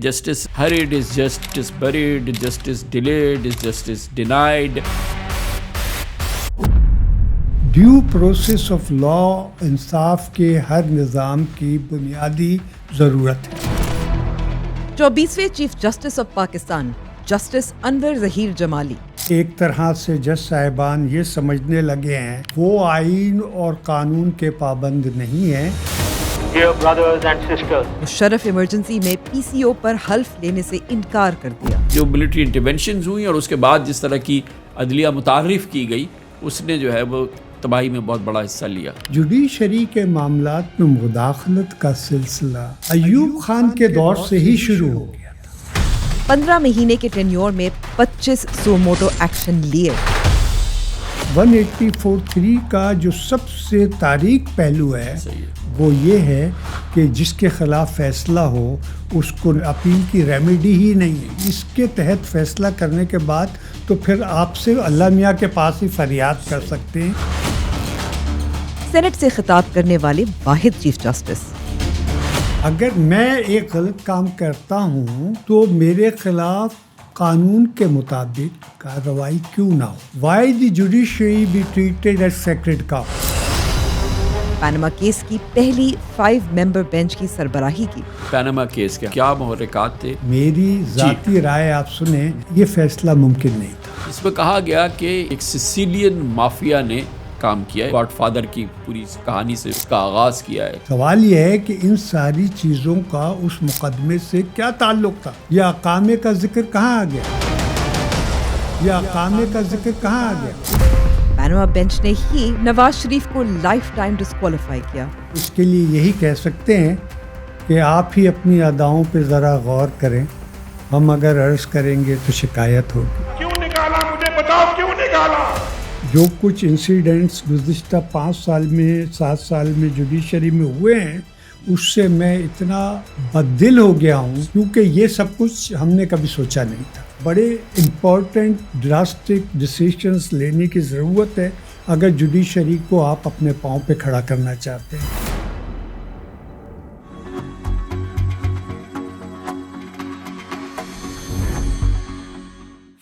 justice hurried is justice buried, justice delayed is justice denied. Due process of law انصاف کے ہر نظام کی بنیادی ضرورت ہے. 24ویں chief justice of Pakistan justice Anwar Zaheer Jamali. ایک طرح سے جج صاحبان یہ سمجھنے لگے ہیں وہ آئین اور قانون کے پابند نہیں ہیں. Dear brothers and sisters, Musharraf emergency میں پی سی او پر حلف لینے سے انکار کر دیا. جو ملٹری انٹرونشنز ہوئیں اور اس کے بعد جس طرح کی عدلیہ متعارف کی گئی اس نے جو ہے وہ تباہی میں بہت بڑا حصہ لیا. جوڈیشری کے معاملات میں مداخلت کا سلسلہ ایوب خان کے دور سے ہی شروع ہو گیا تھا. 15 مہینے کے ٹینیور میں 25 سو موٹو ایکشن لیے. 184(3) کا جو سب سے تاریک پہلو ہے وہ یہ ہے کہ جس کے خلاف فیصلہ ہو اس کو اپیل کی ریمیڈی ہی نہیں ہے. اس کے تحت فیصلہ کرنے کے بعد تو پھر آپ سے اللہ میاں کے پاس ہی فریاد کر سکتے ہیں. سینٹ سے خطاب کرنے والے واحد چیف جسٹس. اگر میں ایک غلط کام کرتا ہوں تو میرے خلاف قانون کے مطابق کارروائی کیوں نہ ہو. Why the judiciary be treated as sacred cow. Panama case کی پہلی 5 ممبر بینچ کی سربراہی کی. پاناما کیس کے کیا محرکات تھے؟ میری ذاتی رائے آپ سنیں، یہ فیصلہ ممکن نہیں تھا. اس میں کہا گیا کہ ایک سسیلین مافیا نے کام کیا ہے. گاڈ فادر کی پوری کہانی سے اس کا آغاز کیا ہے. سوال یہ ہے کہ ان ساری چیزوں کا اس مقدمے سے کیا تعلق تھا؟ یہ اقامے کا ذکر کہاں آ گیا؟ پاناما بینچ نے ہی نواز شریف کو لائف ٹائم ڈسکوالیفائی کیا. اس کے لیے یہی کہہ سکتے ہیں کہ آپ ہی اپنی اداؤں پہ ذرا غور کریں. ہم اگر عرض کریں گے تو شکایت ہوگی. کیوں نکالا؟ مجھے بتاؤ کیوں نکالا؟ جو کچھ انسیڈنٹس گزشتہ 5 سال میں 7 سال میں جوڈیشری میں ہوئے ہیں اس سے میں اتنا بددل ہو گیا ہوں کیونکہ یہ سب کچھ ہم نے کبھی سوچا نہیں تھا. بڑے امپورٹنٹ ڈراسٹک ڈیسیشنز لینے کی ضرورت ہے اگر جوڈیشری کو آپ اپنے پاؤں پہ کھڑا کرنا چاہتے ہیں.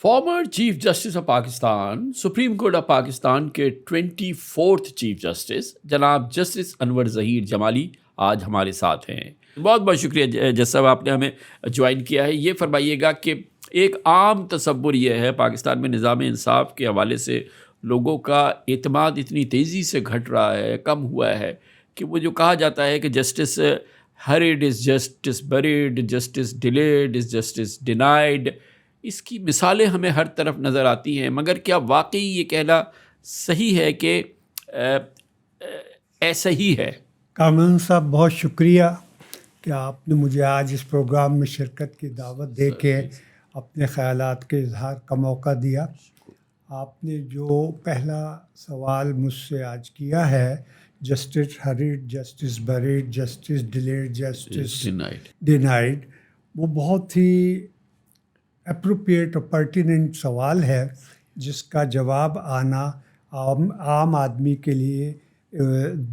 Farmer chief justice of Pakistan, supreme court of Pakistan کے 24th چیف جسٹس جناب جسٹس انور ظہیر جمالی آج ہمارے ساتھ ہیں. بہت بہت شکریہ جج صاحب، آپ نے ہمیں جوائن کیا ہے. یہ فرمائیے گا کہ ایک عام تصور یہ ہے پاکستان میں نظام انصاف کے حوالے سے لوگوں کا اعتماد اتنی تیزی سے گھٹ رہا ہے، کم ہوا ہے، کہ وہ جو کہا جاتا ہے کہ justice ہریڈ is justice buried, justice delayed is justice denied, اس کی مثالیں ہمیں ہر طرف نظر آتی ہیں. مگر کیا واقعی یہ کہنا صحیح ہے کہ ایسا ہی ہے؟ کامران صاحب بہت شکریہ کہ آپ نے مجھے آج اس پروگرام میں شرکت کی دعوت دے کے اپنے خیالات کے اظہار کا موقع دیا. آپ نے جو پہلا سوال مجھ سے آج کیا ہے، justice hurried, justice buried, justice delayed, justice denied, وہ بہت ہی اپروپریٹ اور پرٹیننٹ سوال ہے جس کا جواب آنا عام آدمی کے لیے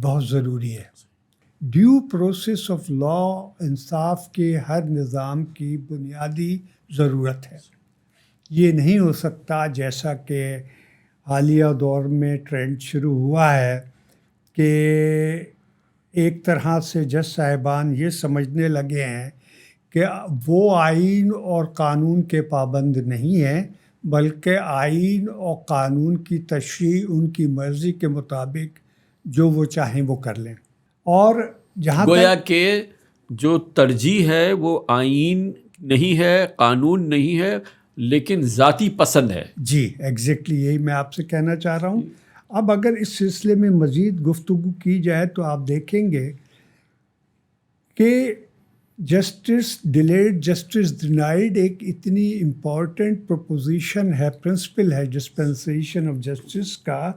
بہت ضروری ہے. ڈیو پروسیس آف لا انصاف کے ہر نظام کی بنیادی ضرورت ہے. یہ نہیں ہو سکتا جیسا کہ حالیہ دور میں ٹرینڈ شروع ہوا ہے کہ ایک طرح سے جج صاحبان یہ سمجھنے لگے ہیں کہ وہ آئین اور قانون کے پابند نہیں ہیں بلکہ آئین اور قانون کی تشریح ان کی مرضی کے مطابق جو وہ چاہیں وہ کر لیں. اور جہاں گویا کہ جو ترجیح ہے وہ آئین نہیں ہے، قانون نہیں ہے، لیکن ذاتی پسند ہے. جی ایگزیکٹلی یہی میں آپ سے کہنا چاہ رہا ہوں. اب اگر اس سلسلے میں مزید گفتگو کی جائے تو آپ دیکھیں گے کہ جسٹس ڈیلیڈ، جسٹس ڈینائڈ ایک اتنی امپورٹنٹ پروپوزیشن ہے، پرنسپل ہے ڈسپنسیشن آف جسٹس کا،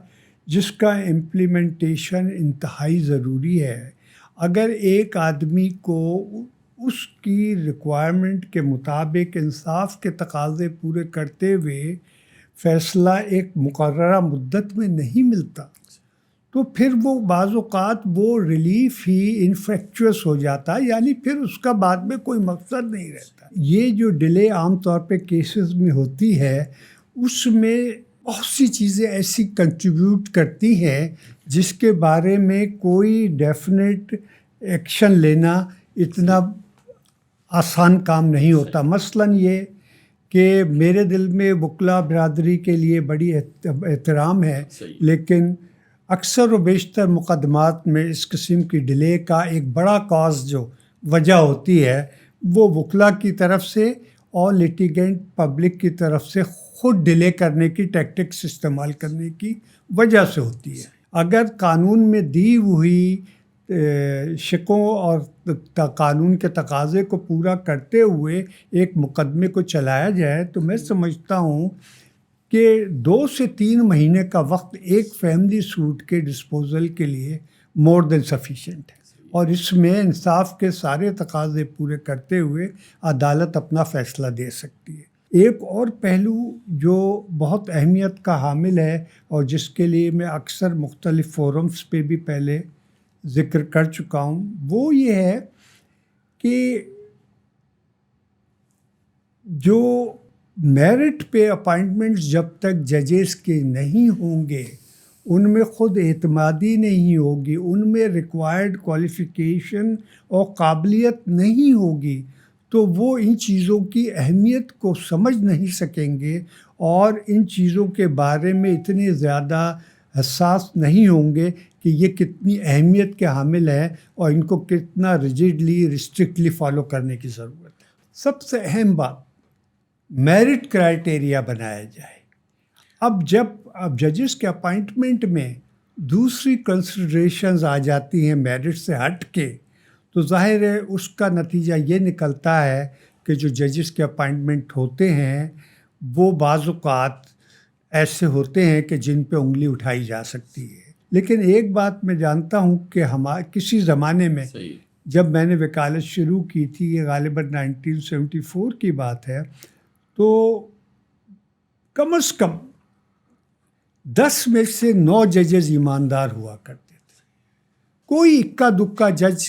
جس کا امپلیمنٹیشن انتہائی ضروری ہے. اگر ایک آدمی کو اس کی ریکوائرمنٹ کے مطابق انصاف کے تقاضے پورے کرتے ہوئے فیصلہ ایک مقررہ مدت میں نہیں ملتا تو پھر وہ بعض اوقات وہ ریلیف ہی انفیکچوس ہو جاتا ہے، یعنی پھر اس کا بعد میں کوئی مقصد نہیں رہتا۔ یہ جو ڈیلے عام طور پہ کیسز میں ہوتی ہے، اس میں بہت سی چیزیں ایسی کنٹریبیوٹ کرتی ہیں جس کے بارے میں کوئی ڈیفینیٹ ایکشن لینا اتنا آسان کام نہیں ہوتا۔ مثلاً یہ کہ میرے دل میں وکلا برادری کے لیے بڑی احترام ہے، لیکن اکثر و بیشتر مقدمات میں اس قسم کی ڈیلے کا ایک بڑا کاز جو وجہ ہوتی ہے وہ وکلا کی طرف سے اور لیٹیگنٹ پبلک کی طرف سے خود ڈیلے کرنے کی ٹیکٹکس استعمال کرنے کی وجہ سے ہوتی ہے۔ اگر قانون میں دی ہوئی شقوں اور قانون کے تقاضے کو پورا کرتے ہوئے ایک مقدمے کو چلایا جائے تو میں سمجھتا ہوں کہ 2 سے 3 مہینے کا وقت ایک فیملی سوٹ کے ڈسپوزل کے لیے مور دین سفیشینٹ ہے، اور اس میں انصاف کے سارے تقاضے پورے کرتے ہوئے عدالت اپنا فیصلہ دے سکتی ہے۔ ایک اور پہلو جو بہت اہمیت کا حامل ہے اور جس کے لیے میں اکثر مختلف فورمز پہ بھی پہلے ذکر کر چکا ہوں، وہ یہ ہے کہ جو میرٹ پہ اپائنٹمنٹس جب تک ججز کے نہیں ہوں گے، ان میں خود اعتمادی نہیں ہوگی، ان میں ریکوائرڈ کوالیفیکیشن اور قابلیت نہیں ہوگی، تو وہ ان چیزوں کی اہمیت کو سمجھ نہیں سکیں گے اور ان چیزوں کے بارے میں اتنے زیادہ حساس نہیں ہوں گے کہ یہ کتنی اہمیت کے حامل ہے اور ان کو کتنا ریجڈلی ریسٹرکٹلی فالو کرنے کی ضرورت ہے۔ سب سے اہم بات، میرٹ کرائٹیریا بنایا جائے۔ اب ججز کے اپائنٹمنٹ میں دوسری کنسیڈریشنز آ جاتی ہیں میرٹ سے ہٹ کے، تو ظاہر ہے اس کا نتیجہ یہ نکلتا ہے کہ جو ججز کے اپائنٹمنٹ ہوتے ہیں وہ بعض اوقات ایسے ہوتے ہیں کہ جن پہ انگلی اٹھائی جا سکتی ہے۔ لیکن ایک بات میں جانتا ہوں کہ کسی زمانے میں جب میں نے وکالت شروع کی تھی، یہ غالباً 1974 کی بات ہے، تو کم از کم 10 میں سے 9 ججز ایماندار ہوا کرتے تھے۔ کوئی اکا دکا جج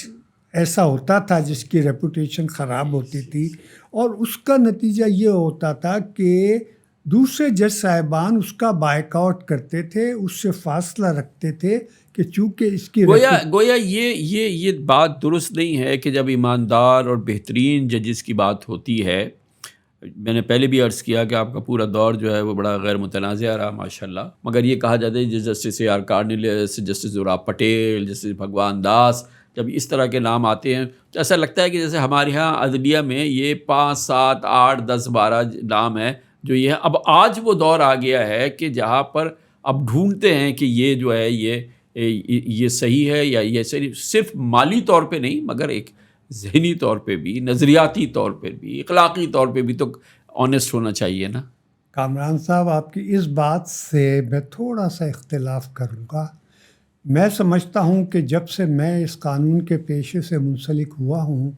ایسا ہوتا تھا جس کی ریپوٹیشن خراب ہوتی تھی، اور اس کا نتیجہ یہ ہوتا تھا کہ دوسرے جج صاحبان اس کا بائیک آؤٹ کرتے تھے، اس سے فاصلہ رکھتے تھے کہ چونکہ اس کی گویا یہ بات درست نہیں ہے کہ جب ایماندار اور بہترین ججز کی بات ہوتی ہے، میں نے پہلے بھی عرض کیا کہ آپ کا پورا دور جو ہے وہ بڑا غیر متنازع رہا ماشاءاللہ، مگر یہ کہا جاتا ہے justice A R Cornelius, justice Zorab Patel, justice Bhagwan Das, جب اس طرح کے نام آتے ہیں تو ایسا لگتا ہے کہ جیسے ہمارے ہاں عدلیہ میں یہ 5 7 8 10 12 نام ہیں جو یہ ہے۔ اب آج وہ دور آ گیا ہے کہ جہاں پر اب ڈھونڈتے ہیں کہ یہ جو ہے یہ صحیح ہے یا یہ صحیح، صرف مالی طور پہ نہیں مگر ایک ذہنی طور پہ بھی، نظریاتی طور پہ بھی، اخلاقی طور پہ بھی تو آنیسٹ ہونا چاہیے نا۔ کامران صاحب، آپ کی اس بات سے میں تھوڑا سا اختلاف کروں گا۔ میں سمجھتا ہوں کہ جب سے میں اس قانون کے پیشے سے منسلک ہوا ہوں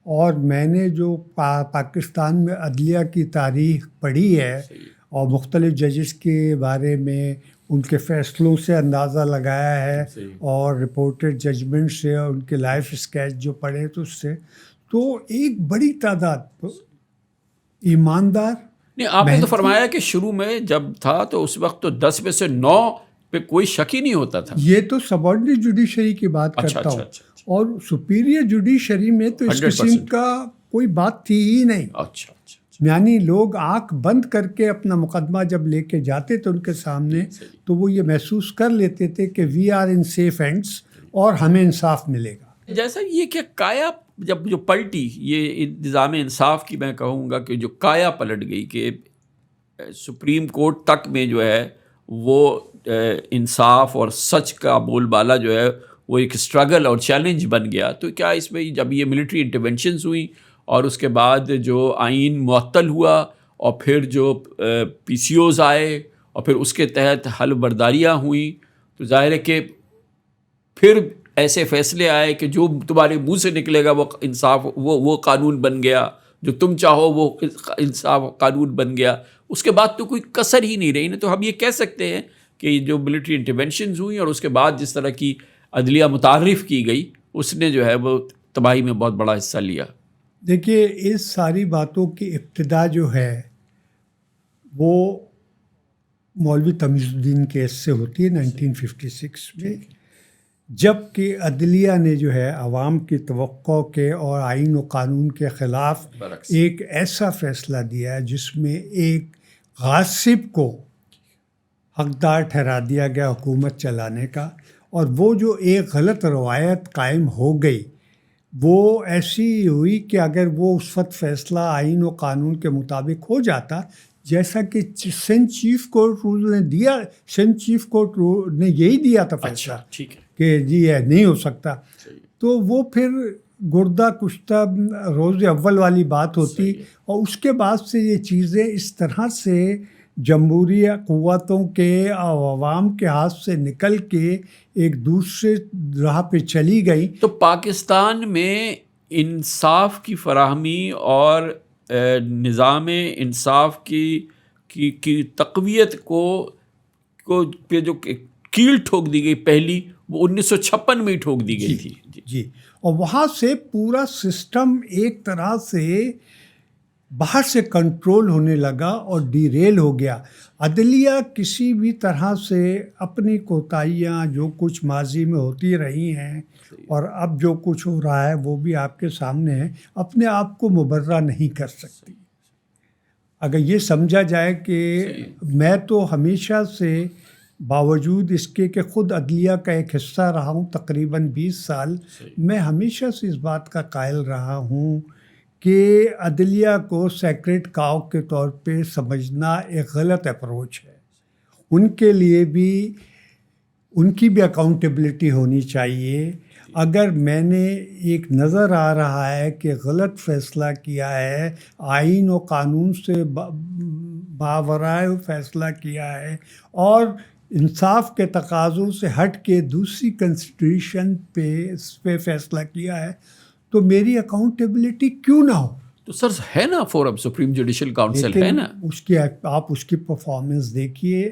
اور میں نے جو پاکستان میں عدلیہ کی تاریخ پڑھی ہے اور مختلف ججز کے بارے میں ان کے فیصلوں سے اندازہ لگایا ہے اور رپورٹڈ ججمنٹ سے اور ان کے لائف اسکیچ جو پڑھے تو اس سے، تو ایک بڑی تعداد ایماندار، نہیں، آپ نے تو فرمایا کہ شروع میں جب تھا تو اس وقت تو 10 میں سے 9 پہ کوئی شک ہی نہیں ہوتا تھا۔ یہ تو سبارڈینیٹ جوڈیشری کی بات کرتا ہوں، اور سپیریئر جوڈیشری میں تو اس قسم کا کوئی بات تھی ہی نہیں۔ اچھا، یعنی لوگ آنکھ بند کر کے اپنا مقدمہ جب لے کے جاتے تھے ان کے سامنے تو وہ یہ محسوس کر لیتے تھے کہ we are in safe hands اور ہمیں انصاف ملے گا۔ جیسا یہ کہ کایا جب جو پلٹی، یہ نظام انصاف کی میں کہوں گا کہ جو کایا پلٹ گئی کہ سپریم کورٹ تک میں جو ہے وہ انصاف اور سچ کا بول بالا جو ہے وہ ایک اسٹرگل اور چیلنج بن گیا، تو کیا اس میں جب یہ ملٹری انٹرونشنز ہوئیں اور اس کے بعد جو آئین معطل ہوا اور پھر جو پی سی اوز آئے اور پھر اس کے تحت حلف برداریاں ہوئیں، تو ظاہر ہے کہ پھر ایسے فیصلے آئے کہ جو تمہارے منہ سے نکلے گا وہ انصاف، وہ قانون بن گیا، جو تم چاہو وہ انصاف قانون بن گیا۔ اس کے بعد تو کوئی کسر ہی نہیں رہی نا۔ تو ہم یہ کہہ سکتے ہیں کہ جو ملٹری انٹرونشنز ہوئیں اور اس کے بعد جس طرح کی عدلیہ متعارف کی گئی اس نے جو ہے وہ تباہی میں بہت بڑا حصہ لیا. دیکھیے اس ساری باتوں کی ابتدا جو ہے وہ مولوی تمیز الدین کیس سے ہوتی ہے 1956 میں، جب کہ عدلیہ نے جو ہے عوام کی توقع کے اور آئین و قانون کے خلاف ایک ایسا فیصلہ دیا جس میں ایک غاصب کو حقدار ٹھہرا دیا گیا حکومت چلانے کا، اور وہ جو ایک غلط روایت قائم ہو گئی وہ ایسی ہوئی کہ اگر وہ اس وقت فیصلہ آئین و قانون کے مطابق ہو جاتا، جیسا کہ سندھ چیف کورٹ رول نے دیا، سندھ چیف کورٹ نے یہی دیا تھا فیصلہ ٹھیک ہے کہ جی یہ نہیں ہو سکتا، تو وہ پھر گردہ کشتہ روز اول والی بات ہوتی، اور اس کے بعد سے یہ چیزیں اس طرح سے جمہوری قوتوں کے عوام کے ہاتھ سے نکل کے ایک دوسرے راہ پہ چلی گئی. تو پاکستان میں انصاف کی فراہمی اور نظام انصاف کی تقویت کو پہ جو کیل ٹھوک دی گئی پہلی، وہ 1956 میں ہی ٹھوک دی گئی تھی. جی، اور وہاں سے پورا سسٹم ایک طرح سے باہر سے کنٹرول ہونے لگا اور ڈی ریل ہو گیا. عدلیہ کسی بھی طرح سے اپنی کوتاہیاں جو کچھ ماضی میں ہوتی رہی ہیں اور اب جو کچھ ہو رہا ہے وہ بھی آپ کے سامنے ہے، اپنے آپ کو مبرہ نہیں کر سکتی. اگر یہ سمجھا جائے کہ میں تو ہمیشہ سے باوجود اس کے کہ خود عدلیہ کا ایک حصہ رہا ہوں تقریباً 20 سال، میں ہمیشہ سے اس بات کا قائل رہا ہوں کہ عدلیہ کو سیکریٹ کاؤ کے طور پہ سمجھنا ایک غلط اپروچ ہے. ان کے لیے بھی ان کی بھی اکاؤنٹیبلٹی ہونی چاہیے. اگر میں نے ایک نظر آ رہا ہے کہ غلط فیصلہ کیا ہے، آئین و قانون سے باورائے فیصلہ کیا ہے اور انصاف کے تقاضوں سے ہٹ کے دوسری کنسٹیٹیوشن پہ فیصلہ کیا ہے، تو میری اکاؤنٹیبلٹی کیوں نہ ہو؟ تو سر ہے نا فورم سپریم جوڈیشل کاؤنسل ہے نا، اس کی آپ اس کی پرفارمنس دیکھیے.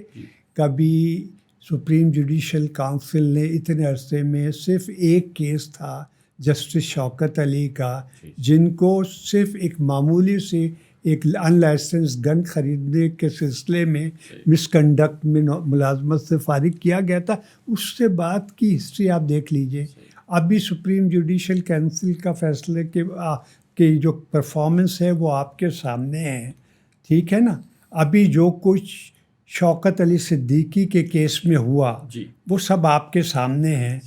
کبھی سپریم جوڈیشل کاؤنسل نے اتنے عرصے میں صرف ایک کیس تھا جسٹس شوکت علی کا، جن کو صرف ایک معمولی سے ایک ان لائسنس گن خریدنے کے سلسلے میں مس کنڈکٹ میں ملازمت سے فارغ کیا گیا تھا. اس سے بعد کی ہسٹری آپ دیکھ لیجئے. ابھی سپریم جوڈیشل کونسل کا فیصلے کی جو پرفارمنس ہے وہ آپ کے سامنے ہے، ٹھیک ہے نا. ابھی جو کچھ شوکت علی صدیقی کے کیس میں ہوا وہ سب آپ کے سامنے ہے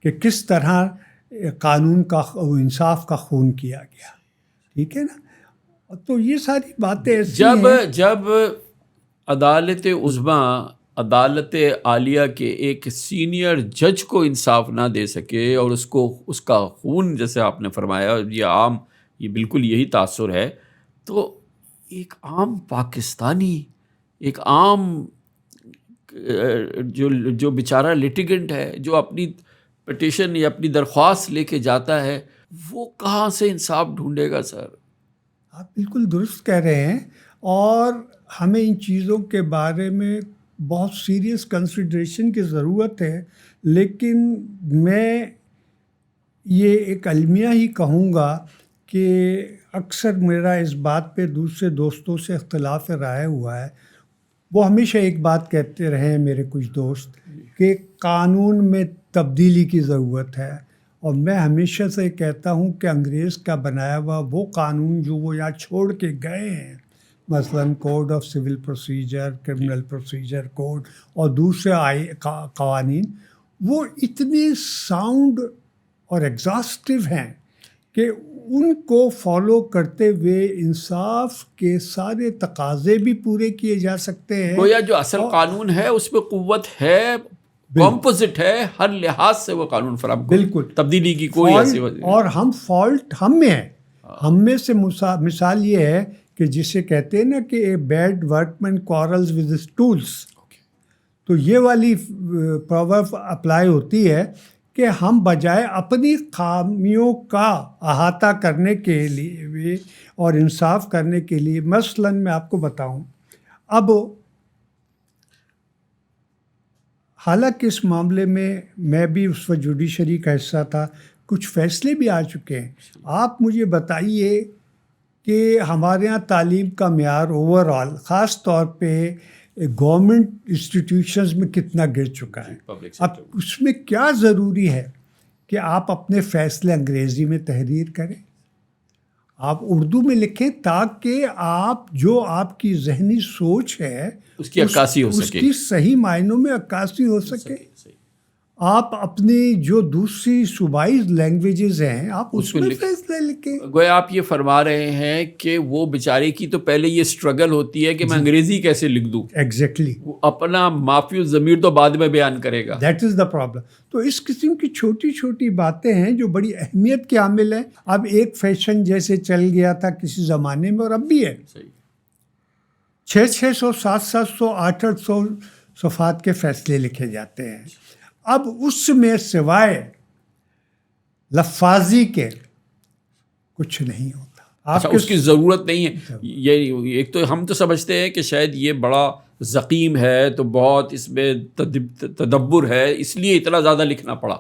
کہ کس طرح قانون کا انصاف کا خون کیا گیا، ٹھیک ہے نا. تو یہ ساری باتیں ایسی ہیں. جب عدالت عظمیٰ، عدالت عالیہ کے ایک سینئر جج کو انصاف نہ دے سکے اور اس کا خون، جیسے آپ نے فرمایا، یہ بالکل یہی تاثر ہے، تو ایک عام پاکستانی، ایک عام جو بیچارہ لیٹیگنٹ ہے، جو اپنی پٹیشن یا اپنی درخواست لے کے جاتا ہے، وہ کہاں سے انصاف ڈھونڈے گا سر؟ آپ بالکل درست کہہ رہے ہیں، اور ہمیں ان چیزوں کے بارے میں بہت سیریس کنسیڈریشن کی ضرورت ہے. لیکن میں یہ ایک المیہ ہی کہوں گا کہ اکثر میرا اس بات پہ دوسرے دوستوں سے اختلاف رائے ہوا ہے. وہ ہمیشہ ایک بات کہتے رہے ہیں میرے کچھ دوست کہ قانون میں تبدیلی کی ضرورت ہے، اور میں ہمیشہ سے کہتا ہوں کہ انگریز کا بنایا ہوا وہ قانون جو وہ یہاں چھوڑ کے گئے ہیں، مثلاً code of civil procedure, criminal procedure code اور دوسرے قوانین، وہ اتنے ساؤنڈ اور ایگزاسٹو ہیں کہ ان کو فالو کرتے ہوئے انصاف کے سارے تقاضے بھی پورے کیے جا سکتے ہیں. گویا جو اصل قانون ہے اس میں قوت ہے، کمپوزٹ ہے، ہر لحاظ سے وہ قانون فراہم، بالکل تبدیلی کی کوئی ایسی وجہ. اور فالٹ ہم میں ہے. ہم میں سے مثال یہ ہے کہ جسے کہتے ہیں نا کہ a bad workman quarrels with his tools, تو یہ والی پروورب اپلائی ہوتی ہے کہ ہم بجائے اپنی خامیوں کا احاطہ کرنے کے لیے اور انصاف کرنے کے لیے، مثلاً میں آپ کو بتاؤں، اب حالانکہ اس معاملے میں بھی اس وقت جوڈیشری کا حصہ تھا، کچھ فیصلے بھی آ چکے ہیں. آپ مجھے بتائیے کہ ہمارے یہاں تعلیم کا معیار اوور آل خاص طور پہ گورنمنٹ انسٹیٹیوشنز میں کتنا گر چکا ہے. اب اس میں کیا ضروری ہے کہ آپ اپنے فیصلے انگریزی میں تحریر کریں، آپ اردو میں لکھیں، تاکہ آپ کی ذہنی سوچ ہے اس کی عکاسی ہو سکے، اس کی صحیح معنوں میں عکاسی ہو سکے. آپ اپنی جو دوسری صوبائی لینگویجز ہیں آپ اس میں فیصلے لکھیں. گویا آپ یہ فرما رہے ہیں کہ وہ بیچارے کی تو پہلے یہ اسٹرگل ہوتی ہے کہ میں انگریزی کیسے لکھ دوں. ایگزیکٹلی. وہ اپنا معافی الضمیر تو بعد میں بیان کرے گا. That is the problem. تو اس قسم کی چھوٹی چھوٹی باتیں ہیں جو بڑی اہمیت کے حامل ہیں. اب ایک فیشن جیسے چل گیا تھا کسی زمانے میں اور اب بھی ہے، 600 700 800 صفحات کے فیصلے لکھے جاتے ہیں. اب اس میں سوائے لفاظی کے کچھ نہیں ہوتا. اچھا، اس کی ضرورت نہیں ہے. یہ ایک تو ہم تو سمجھتے ہیں کہ شاید یہ بڑا ضخیم ہے تو بہت اس میں تدبر ہے، اس لیے اتنا زیادہ لکھنا پڑا.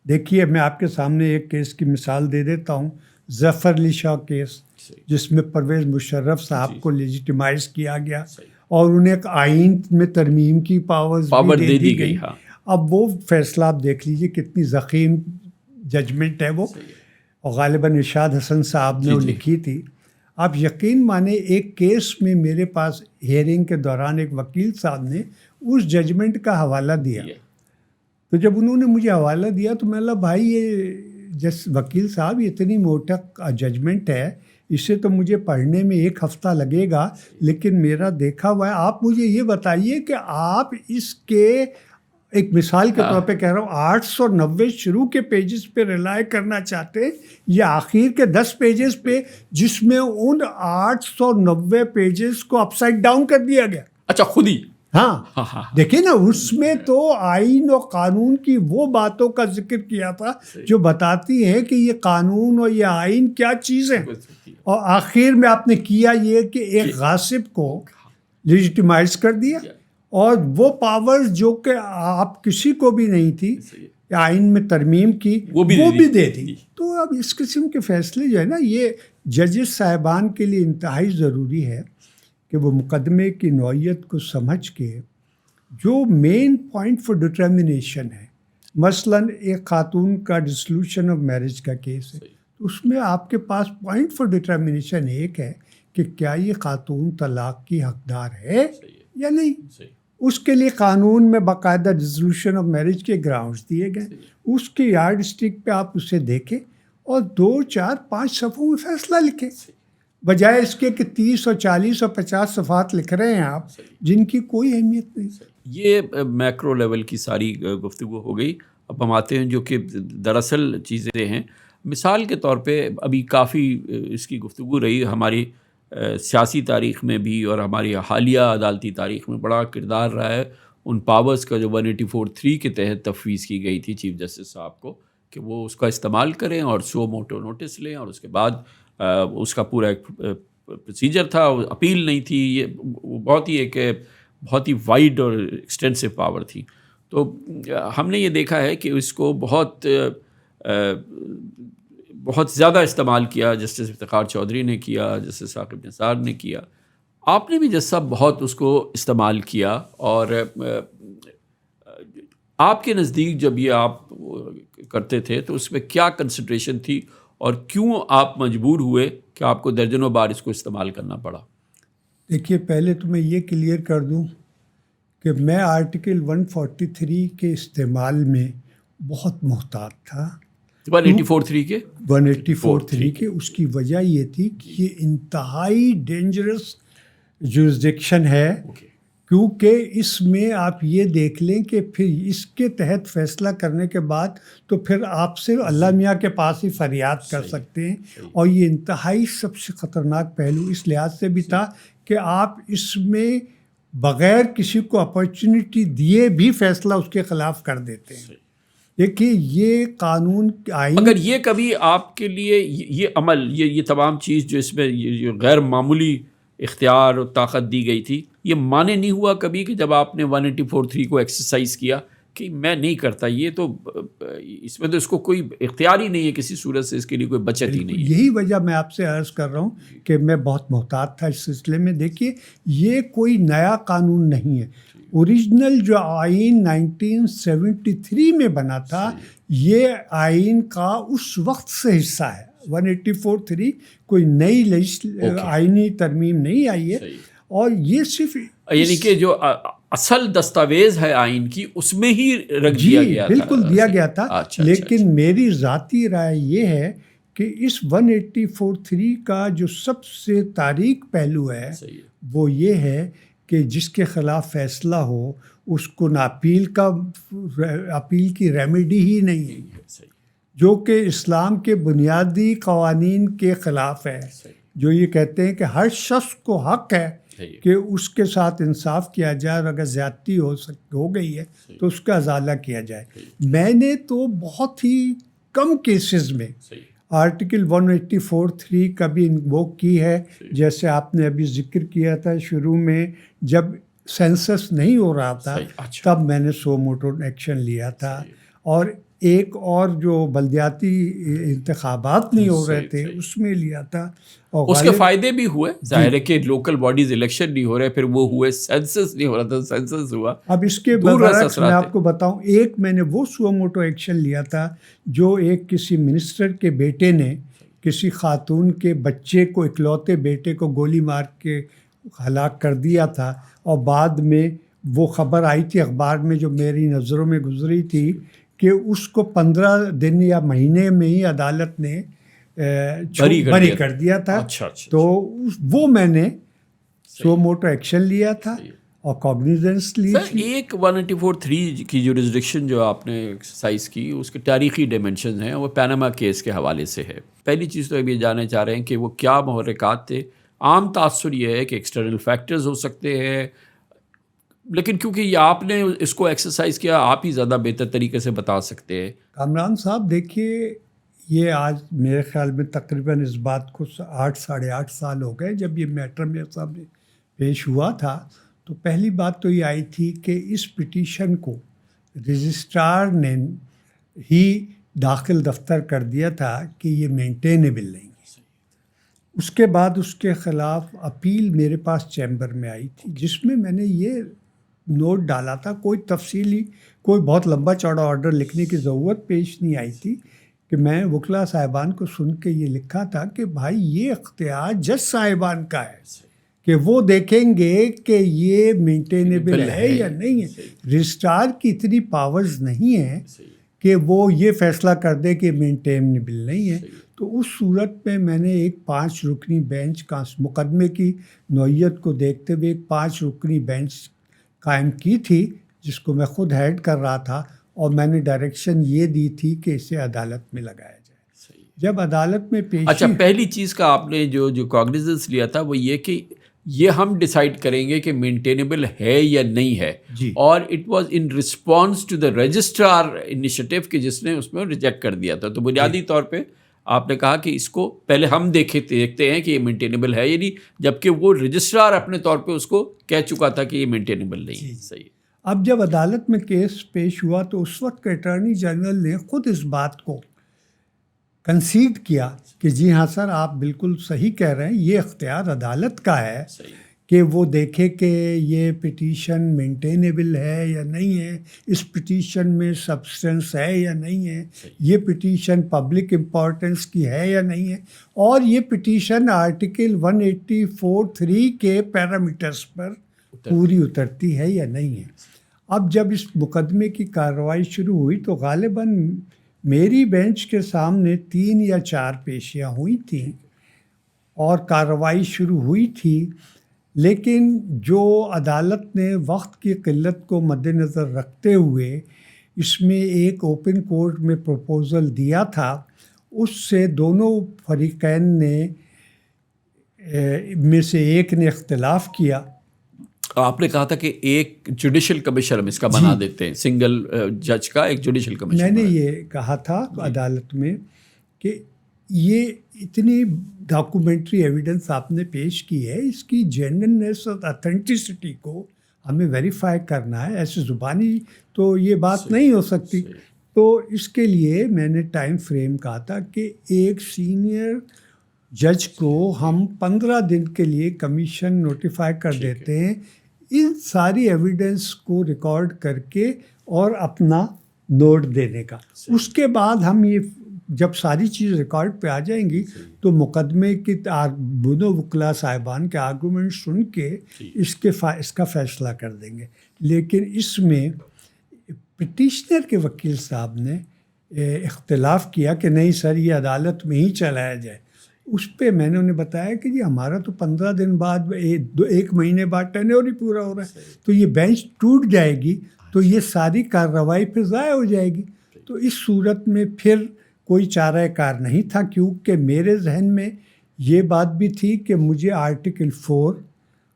دیکھیے میں آپ کے سامنے ایک کیس کی مثال دے دیتا ہوں، ظفر علی شاہ کیس، جس میں پرویز مشرف صاحب کو لیجیٹیمائز کیا گیا اور انہیں ایک آئین میں ترمیم کی پاور دے دی گئی. اب وہ فیصلہ آپ دیکھ لیجیے کتنی ضخیم ججمنٹ ہے وہ، اور غالباً ارشاد حسن صاحب نے وہ لکھی تھی. آپ یقین مانیں ایک کیس میں میرے پاس ہیئرنگ کے دوران ایک وکیل صاحب نے اس ججمنٹ کا حوالہ دیا. تو جب انہوں نے مجھے حوالہ دیا تو میں بھائی یہ وکیل صاحب یہ اتنی موٹا ججمنٹ ہے، اسے تو مجھے پڑھنے میں 1 ہفتہ لگے گا، لیکن میرا دیکھا ہوا ہے، آپ مجھے یہ بتائیے کہ آپ اس کے ایک مثال کے طور پہ کہہ رہا ہوں 890 شروع کے پیجز پہ ریلائی کرنا چاہتے ہیں یا آخر کے 10 پیجز پہ، جس میں ان 890 پیجز کو اپ سائڈ ڈاؤن کر دیا گیا. اچھا، خود ہی. ہاں دیکھیں نا، اس میں تو آئین اور قانون کی وہ باتوں کا ذکر کیا تھا جو بتاتی ہیں کہ یہ قانون اور یہ آئین کیا چیز ہے. اور آخر میں آپ نے کیا یہ کہ ایک غاصب کو لیجیٹیمائز کر دیا، اور وہ پاور جو کہ آپ کسی کو بھی نہیں تھی آئین میں ترمیم کی وہ بھی دے دی. تو اب اس قسم کے فیصلے جو ہے نا، یہ ججز صاحبان کے لیے انتہائی ضروری ہے کہ وہ مقدمے کی نوعیت کو سمجھ کے جو مین پوائنٹ فار ڈٹرمنیشن ہے، مثلاً ایک خاتون کا ڈسولوشن آف میرج کا کیس ہے، اس میں آپ کے پاس پوائنٹ فار ڈٹرمنیشن ایک ہے کہ کیا یہ خاتون طلاق کی حقدار ہے یا نہیں. اس کے لیے قانون میں باقاعدہ ڈسولوشن آف میرج کے گراؤنڈز دیے گئے. اس کے یارڈ اسٹک پہ آپ اسے دیکھیں اور 2 4 5 صفحوں میں فیصلہ لکھیں، بجائے اس کے کہ 30 اور 40 اور 50 صفحات لکھ رہے ہیں آپ جن کی کوئی اہمیت نہیں. یہ میکرو لیول کی ساری گفتگو ہو گئی. اب ہم آتے ہیں جو کہ دراصل چیزیں ہیں. مثال کے طور پہ ابھی کافی اس کی گفتگو رہی ہماری سیاسی تاریخ میں بھی اور ہماری حالیہ عدالتی تاریخ میں بڑا کردار رہا ہے ان پاورز کا جو 184(3) کے تحت تفویض کی گئی تھی چیف جسٹس صاحب کو کہ وہ اس کا استعمال کریں اور سو موٹو نوٹس لیں، اور اس کے بعد اس کا پورا ایک پروسیجر تھا، اپیل نہیں تھی. یہ بہت ہی وائڈ اور ایکسٹینسو پاور تھی. تو ہم نے یہ دیکھا ہے کہ اس کو بہت زیادہ استعمال کیا. جسٹس افتخار چودھری نے کیا، جسٹس ثاقب نثار نے کیا، آپ نے بھی جج صاحب بہت اس کو استعمال کیا. اور آپ کے نزدیک جب یہ آپ کرتے تھے تو اس میں کیا کنسیڈریشن تھی اور کیوں آپ مجبور ہوئے کہ آپ کو درجنوں بار اس کو استعمال کرنا پڑا؟ دیکھیے پہلے تو میں یہ کلیئر کر دوں کہ میں آرٹیکل 143 کے استعمال میں بہت محتاط تھا. 184(3) کے 184(3) کے اس کی وجہ یہ تھی کہ یہ انتہائی ڈینجرس جورسڈکشن ہے، کیونکہ اس میں آپ یہ دیکھ لیں کہ پھر اس کے تحت فیصلہ کرنے کے بعد تو پھر آپ صرف اللہ میاں کے پاس ہی فریاد کر سکتے ہیں. اور یہ انتہائی سب سے خطرناک پہلو اس لحاظ سے بھی تھا کہ آپ اس میں بغیر کسی کو اپرچونٹی دیے بھی فیصلہ اس کے خلاف کر دیتے ہیں. دیکھیے یہ قانون آئین، اگر یہ کبھی آپ کے لیے یہ عمل یہ تمام چیز جو اس میں یہ غیر معمولی اختیار اور طاقت دی گئی تھی، یہ مانے نہیں ہوا کبھی کہ جب آپ نے 184(3) کو ایکسرسائز کیا کہ میں نہیں کرتا، یہ تو اس میں تو اس کو کوئی اختیار ہی نہیں ہے کسی صورت سے، اس کے لیے کوئی بچت ہی نہیں ہے؟ یہی وجہ میں آپ سے عرض کر رہا ہوں کہ میں بہت محتاط تھا اس سلسلے میں. دیکھیے یہ کوئی نیا قانون نہیں ہے. اوریجنل جو آئین 1973 میں بنا تھا یہ آئین کا اس وقت سے حصہ ہے. 184(3) کوئی نئی آئینی ترمیم نہیں آئی ہے، اور یہ صرف یعنی کہ جو اصل دستاویز ہے آئین کی اس میں ہی رکھ دیا گیا تھا. بالکل دیا گیا تھا. لیکن میری ذاتی رائے یہ ہے کہ اس 184(3) کا جو سب سے تاریک پہلو ہے وہ یہ ہے کہ جس کے خلاف فیصلہ ہو اس کو نہ اپیل کی ریمیڈی ہی نہیں ہے، جو کہ اسلام کے بنیادی قوانین کے خلاف ہے، جو یہ کہتے ہیں کہ ہر شخص کو حق ہے کہ اس کے ساتھ انصاف کیا جائے، اور اگر زیادتی ہو گئی ہے تو اس کا ازالہ کیا جائے. میں نے تو بہت ہی کم کیسز میں آرٹیکل 184(3) کا بھی انووک کی ہے. جیسے آپ نے ابھی ذکر کیا تھا شروع میں، جب سینسس نہیں ہو رہا تھا تب میں نے سو موٹو ایکشن لیا تھا، اور ایک اور جو بلدیاتی انتخابات نہیں ہو رہے تھے اس میں لیا تھا. اور اس کے فائدے بھی ہوئے، ظاہر ہے کہ لوکل باڈیز الیکشن نہیں ہو رہے، پھر وہ ہوئے، سینسس نہیں ہو رہا تھا، سینسس ہوا. اب اس کے برعکس میں آپ کو بتاؤں، ایک میں نے وہ سو موٹو ایکشن لیا تھا جو ایک کسی منسٹر کے بیٹے نے کسی خاتون کے بچے کو، اکلوتے بیٹے کو گولی مار کے ہلاک کر دیا تھا، اور بعد میں وہ خبر آئی تھی اخبار میں جو میری نظروں میں گزری تھی کہ اس کو 15 دن یا مہینے میں ہی عدالت نے بری کر دیا تھا. تو وہ میں نے سو موٹو ایکشن لیا تھا اور کاگنیزنس لی تھی. ایک 184(3) کی جورسڈکشن جو آپ نے ایکسرسائز کی، اس کے تاریخی ڈائمنشنز ہیں، وہ پیناما کیس کے حوالے سے ہے. پہلی چیز تو اب یہ جاننا چاہ رہے ہیں کہ وہ کیا محرکات تھے. عام تاثر یہ ہے کہ ایکسٹرنل فیکٹرز ہو سکتے ہیں، لیکن کیونکہ یہ آپ نے اس کو ایکسرسائز کیا، آپ ہی زیادہ بہتر طریقے سے بتا سکتے ہیں. کامران صاحب دیکھیے، یہ آج میرے خیال میں تقریباً اس بات کو 8-8.5 سال ہو گئے جب یہ میٹر میرے سامنے پیش ہوا تھا. تو پہلی بات تو یہ آئی تھی کہ اس پٹیشن کو رجسٹرار نے ہی داخل دفتر کر دیا تھا کہ یہ مینٹینیبل نہیں ہے. اس کے بعد اس کے خلاف اپیل میرے پاس چیمبر میں آئی تھی، جس میں میں نے یہ نوٹ ڈالا تھا، کوئی تفصیلی کوئی بہت لمبا چوڑا آرڈر لکھنے کی ضرورت پیش نہیں آئی تھی، کہ میں وکلا صاحبان کو سن کے یہ لکھا تھا کہ بھائی یہ اختیار جج صاحبان کا ہے کہ وہ دیکھیں گے کہ یہ مینٹینیبل ہے یا نہیں ہے. رجسٹرار کی اتنی پاورز نہیں ہیں کہ وہ یہ فیصلہ کر دے کہ مینٹینیبل نہیں ہے. تو اس صورت میں نے ایک 5 رکنی بینچ کا مقدمے کی نوعیت کو دیکھتے ہوئے ایک 5 رکنی بینچ قائم کی تھی، جس کو میں خود ہیڈ کر رہا تھا، اور میں نے ڈائریکشن یہ دی تھی کہ اسے عدالت میں لگایا جائے. جب عدالت میں پیش اچھا، پہلی چیز کا آپ نے جو کاگنیزنس لیا تھا وہ یہ کہ یہ ہم ڈیسائیڈ کریں گے کہ مینٹینیبل ہے یا نہیں ہے، اور it was in response to the registrar initiative کہ جس نے اس میں ریجیکٹ کر دیا تھا. تو بنیادی طور پہ آپ نے کہا کہ اس کو پہلے ہم دیکھتے ہیں کہ یہ مینٹینیبل ہے یا نہیں، جبکہ وہ رجسٹرار اپنے طور پہ اس کو کہہ چکا تھا کہ یہ مینٹینیبل نہیں ہے. صحیح. اب جب عدالت میں کیس پیش ہوا تو اس وقت کے اٹارنی جنرل نے خود اس بات کو کنسیڈ کیا کہ جی ہاں سر، آپ بالکل صحیح کہہ رہے ہیں، یہ اختیار عدالت کا ہے کہ وہ دیکھے کہ یہ پٹیشن مینٹینیبل ہے یا نہیں ہے، اس پٹیشن میں سبسٹنس ہے یا نہیں ہے، یہ پٹیشن پبلک امپورٹنس کی ہے یا نہیں ہے، اور یہ پٹیشن آرٹیکل 184(3) کے پیرامیٹرز پر پوری اترتی ہے یا نہیں ہے. اب جب اس مقدمے کی کارروائی شروع ہوئی تو غالباً میری بینچ کے سامنے 3 یا 4 پیشیاں ہوئی تھیں اور کارروائی شروع ہوئی تھی، لیکن جو عدالت نے وقت کی قلت کو مد نظر رکھتے ہوئے اس میں ایک اوپن کورٹ میں پروپوزل دیا تھا، اس سے دونوں فریقین نے میں سے ایک نے اختلاف کیا. آپ نے کہا تھا کہ ایک جوڈیشل کمیشن ہم اس کا بنا دیتے ہیں، سنگل جج کا ایک جوڈیشل کمیشن. میں نے یہ کہا تھا عدالت میں کہ یہ اتنی ڈاکومنٹری ایویڈنس آپ نے پیش کی ہے، اس کی جینوئننیس اور اتھینٹسٹی کو ہمیں ویریفائی کرنا ہے. ایسے زبانی تو یہ بات نہیں ہو سکتی. تو اس کے لیے میں نے ٹائم فریم کہا تھا کہ ایک سینئر جج کو ہم 15 دن کے لیے کمیشن نوٹیفائی کر دیتے ہیں ان ساری ایویڈنس کو ریکارڈ کر کے اور اپنا نوٹ دینے کا. اس کے بعد ہم یہ جب ساری چیز ریکارڈ پہ آ جائیں گی تو مقدمے کی دونوں وکلا صاحبان کے آرگومنٹ سن کے اس کا فیصلہ کر دیں گے. لیکن اس میں پٹیشنر کے وکیل صاحب نے اختلاف کیا کہ نہیں سر یہ عدالت میں ہی چلایا جائے. اس پہ میں نے انہیں بتایا کہ جی ہمارا تو 15 دن بعد ایک مہینے بعد ٹینیور ہی پورا ہو رہا ہے، تو یہ بینچ ٹوٹ جائے گی تو یہ ساری کارروائی پھر ضائع ہو جائے گی. تو اس صورت میں پھر کوئی چارہ کار نہیں تھا، کیونکہ میرے ذہن میں یہ بات بھی تھی کہ مجھے آرٹیکل 4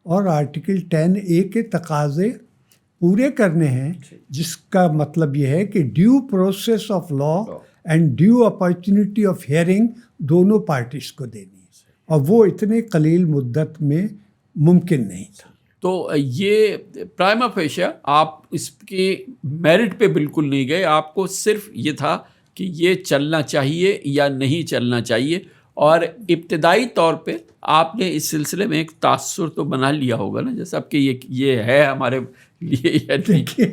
اور آرٹیکل 10A کے تقاضے پورے کرنے ہیں، جس کا مطلب یہ ہے کہ due process of law and due opportunity of hearing دونوں پارٹیز کو دینی ہے، اور وہ اتنے قلیل مدت میں ممکن نہیں تھا. تو یہ پرائما فیشیا آپ اس کے میرٹ پہ بالکل نہیں گئے، آپ کو صرف یہ تھا کہ یہ چلنا چاہیے یا نہیں چلنا چاہیے. اور ابتدائی طور پہ آپ نے اس سلسلے میں ایک تاثر تو بنا لیا ہوگا نا جیسا کہ یہ ہے ہمارے لیے. دیکھیے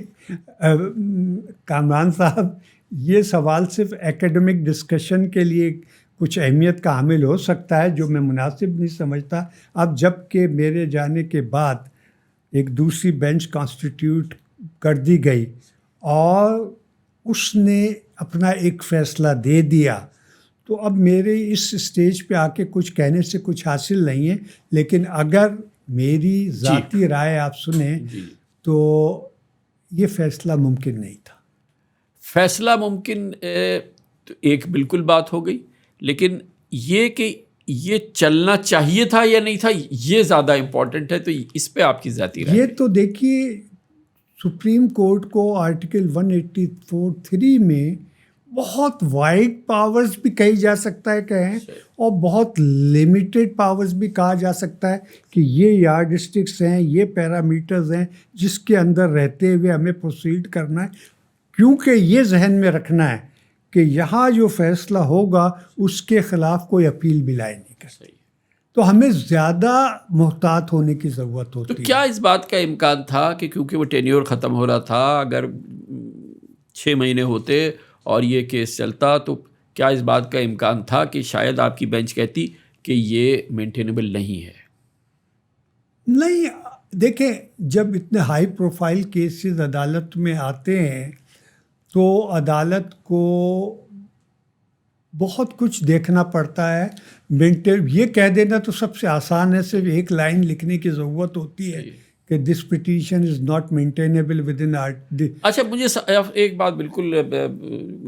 کامران صاحب، یہ سوال صرف ایکیڈمک ڈسکشن کے لیے کچھ اہمیت کا حامل ہو سکتا ہے جو میں مناسب نہیں سمجھتا. اب جب کہ میرے جانے کے بعد ایک دوسری بینچ کانسٹیٹیوٹ کر دی گئی اور اس نے اپنا ایک فیصلہ دے دیا، تو اب میرے اس اسٹیج پہ آ کے کچھ کہنے سے کچھ حاصل نہیں ہے. لیکن اگر میری ذاتی رائے آپ سنیں تو یہ فیصلہ ممکن نہیں تھا. فیصلہ ممکن ایک بالکل بات ہو گئی، لیکن یہ کہ یہ چلنا چاہیے تھا یا نہیں تھا یہ زیادہ امپورٹنٹ ہے. تو اس پہ آپ کی ذاتی رائے. یہ تو دیکھیے سپریم کورٹ کو آرٹیکل 184(3) میں بہت وائڈ پاورز بھی کہی جا سکتا ہے کہیں، اور بہت لمیٹڈ پاورز بھی کہا جا سکتا ہے کہ یہ یارڈ اسٹکس ہیں، یہ پیرامیٹرز ہیں جس کے اندر رہتے ہوئے ہمیں پروسیڈ کرنا ہے، کیونکہ یہ ذہن میں رکھنا ہے کہ یہاں جو فیصلہ ہوگا اس کے خلاف کوئی اپیل بھی لائے نہیں کر سکتی. تو ہمیں زیادہ محتاط ہونے کی ضرورت ہوتی ہے. تو کیا اس بات کا امکان تھا کہ کیونکہ وہ ٹینیور ختم ہو رہا تھا، اگر 6 مہینے ہوتے اور یہ کیس چلتا تو کیا اس بات کا امکان تھا کہ شاید آپ کی بینچ کہتی کہ یہ مینٹینیبل نہیں ہے؟ نہیں، دیکھیں جب اتنے ہائی پروفائل کیسز عدالت میں آتے ہیں تو عدالت کو بہت کچھ دیکھنا پڑتا ہے. یہ کہہ دینا تو سب سے آسان ہے، صرف ایک لائن لکھنے کی ضرورت ہوتی ہے کہ this petition is not maintainable with in. اچھا، مجھے ایک بات بالکل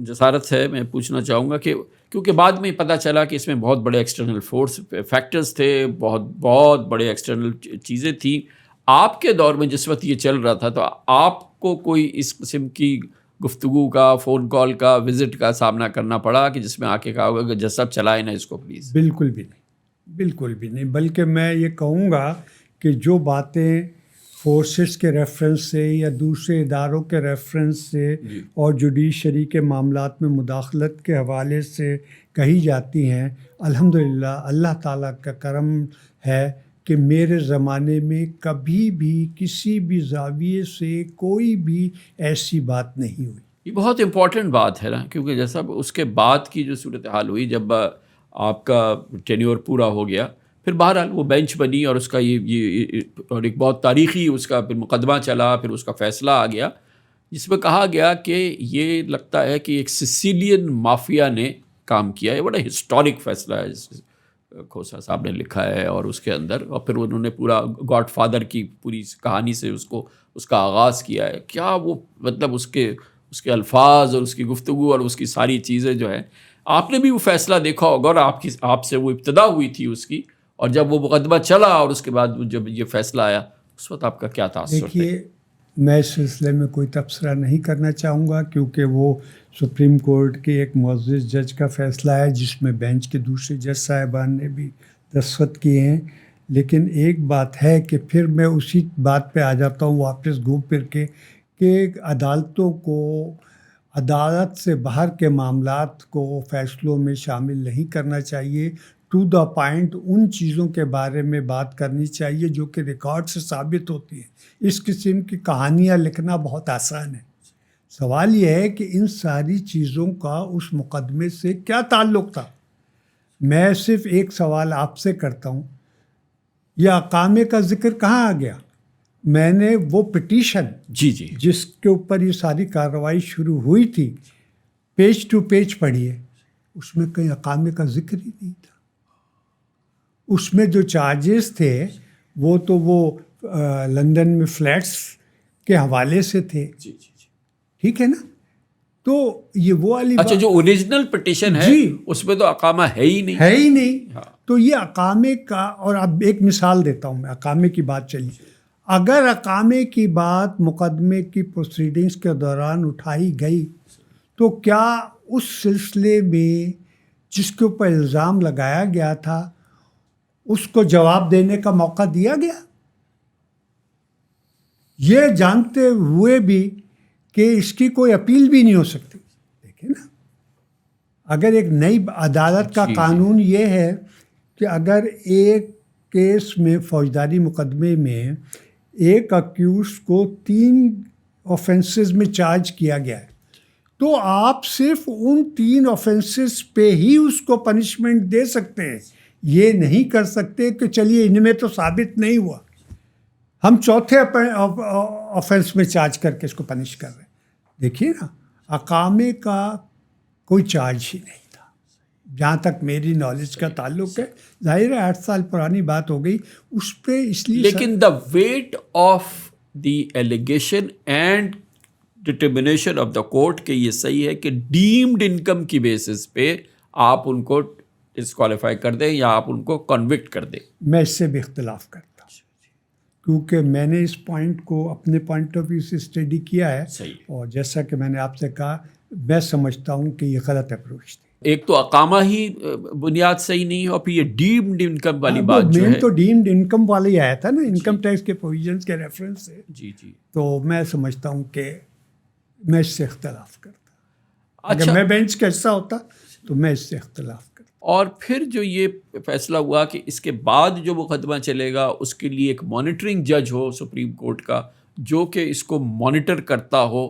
جسارت ہے میں پوچھنا چاہوں گا کہ کیونکہ بعد میں پتہ چلا کہ اس میں بہت بڑے ایکسٹرنل فورس فیکٹرز تھے، بہت بڑے ایکسٹرنل چیزیں تھیں. آپ کے دور میں جس وقت یہ چل رہا تھا تو آپ کو کوئی اس قسم کی گفتگو کا، فون کال کا، وزٹ کا سامنا کرنا پڑا کہ جس میں آ کے کہا ہوگا کہ جج صاحب چلائیں نا اس کو پلیز؟ بالکل بھی نہیں، بالکل بھی نہیں. بلکہ میں یہ کہوں گا کہ جو باتیں فورسز کے ریفرنس سے یا دوسرے اداروں کے ریفرنس سے اور جوڈیشری کے معاملات میں مداخلت کے حوالے سے کہی جاتی ہیں، الحمدللہ اللہ تعالیٰ کا کرم ہے کہ میرے زمانے میں کبھی بھی کسی بھی زاویے سے کوئی بھی ایسی بات نہیں ہوئی. یہ بہت امپورٹنٹ بات ہے نا، کیونکہ جیسا اس کے بعد کی جو صورتحال ہوئی جب آپ کا ٹینیور پورا ہو گیا، پھر بہرحال وہ بینچ بنی اور اس کا یہ اور ایک بہت تاریخی اس کا پھر مقدمہ چلا، پھر اس کا فیصلہ آ گیا جس میں کہا گیا کہ یہ لگتا ہے کہ ایک سسیلین مافیا نے کام کیا ہے. بڑا ہسٹورک فیصلہ ہے جس کھوسا صاحب نے لکھا ہے، اور اس کے اندر اور پھر انہوں نے پورا گاڈ فادر کی پوری کہانی سے اس کا آغاز کیا ہے. کیا وہ مطلب اس کے الفاظ اور اس کی گفتگو اور اس کی ساری چیزیں جو ہیں، آپ نے بھی وہ فیصلہ دیکھا ہوگا اور آپ سے وہ ابتدا ہوئی تھی اس کی، اور جب وہ مقدمہ چلا اور اس کے بعد جب یہ فیصلہ آیا اس وقت آپ کا کیا تاثر ہے؟ دیکھیے میں اس سلسلے میں کوئی تبصرہ نہیں کرنا چاہوں گا کیونکہ وہ سپریم کورٹ کے ایک معزز جج کا فیصلہ ہے جس میں بینچ کے دوسرے جج صاحبان نے بھی دستخط کیے ہیں. لیکن ایک بات ہے کہ پھر میں اسی بات پہ آ جاتا ہوں واپس گھوم پھر کے کہ عدالتوں کو عدالت سے باہر کے معاملات کو فیصلوں میں شامل نہیں کرنا چاہیے. ٹو دا پوائنٹ ان چیزوں کے بارے میں بات کرنی چاہیے جو کہ ریکارڈ سے ثابت ہوتی ہیں. اس قسم کی کہانیاں لکھنا بہت آسان ہے. سوال یہ ہے کہ ان ساری چیزوں کا اس مقدمے سے کیا تعلق تھا. میں صرف ایک سوال آپ سے کرتا ہوں, یہ اقامے کا ذکر کہاں آ گیا؟ میں نے وہ پٹیشن جی جس کے اوپر یہ ساری کارروائی شروع ہوئی تھی پیج ٹو پیج پڑھی ہے, اس میں کہیں اقامے کا ذکر ہی نہیں تھا. اس میں جو چارجز تھے وہ تو وہ لندن میں فلیٹس کے حوالے سے تھے. ٹھیک ہے نا. تو یہ وہ والی اچھا جو اوریجنل پٹیشن ہے اس میں تو اقامہ ہے ہی نہیں. تو یہ اقامے کا, اور اب ایک مثال دیتا ہوں میں, اقامے کی بات چلی. اگر اقامے کی بات مقدمے کی پروسیڈنگز کے دوران اٹھائی گئی تو کیا اس سلسلے میں جس کے اوپر الزام لگایا گیا تھا اس کو جواب دینے کا موقع دیا گیا؟ یہ جانتے ہوئے بھی کہ اس کی کوئی اپیل بھی نہیں ہو سکتی. دیکھیں نا, اگر ایک نئی عدالت کا قانون یہ ہے کہ اگر ایک کیس میں فوجداری مقدمے میں ایک اکیوز کو 3 آفینسز میں چارج کیا گیا ہے تو آپ صرف ان 3 آفینسز پہ ہی اس کو پنشمنٹ دے سکتے ہیں. یہ نہیں کر سکتے کہ چلیے ان میں تو ثابت نہیں ہوا, ہم چوتھے آفینس میں چارج کر کے اس کو پنش کر رہے ہیں. دیکھیے نا, اقامے کا کوئی چارج ہی نہیں تھا جہاں تک میری نالج کا تعلق ہے. ظاہر ہے 8 سال پرانی بات ہو گئی اس پہ, اس لیے لیکن the weight of the allegation and determination of the court کہ یہ صحیح ہے کہ ڈیمڈ انکم کی بیسس پہ آپ ان کو ڈسکوالیفائی کر دیں یا آپ ان کو کنوکٹ کر دیں. میں اس سے بھی اختلاف کرتا ہوں کیونکہ میں نے اس پوائنٹ کو اپنے پوائنٹ آف ویو سے اسٹڈی کیا ہے. اور جیسا کہ میں نے آپ سے کہا, میں سمجھتا ہوں کہ یہ غلط اپروچ تھی. ایک تو اقامہ ہی بنیاد صحیح نہیں ہے اور پھر یہ ڈیمڈ انکم والی بات جو ہے تو ڈیمڈ انکم والا ہی آیا تھا نا, انکم ٹیکس کے پروویژنس کے ریفرنس سے. جی تو میں سمجھتا ہوں کہ میں اس سے اختلاف کرتا. اگر میں بینچ کا حصہ ہوتا تو میں اس سے اختلاف کرتا. اور پھر جو یہ فیصلہ ہوا کہ اس کے بعد جو مقدمہ چلے گا اس کے لیے ایک مانیٹرنگ جج ہو سپریم کورٹ کا جو کہ اس کو مانیٹر کرتا ہو.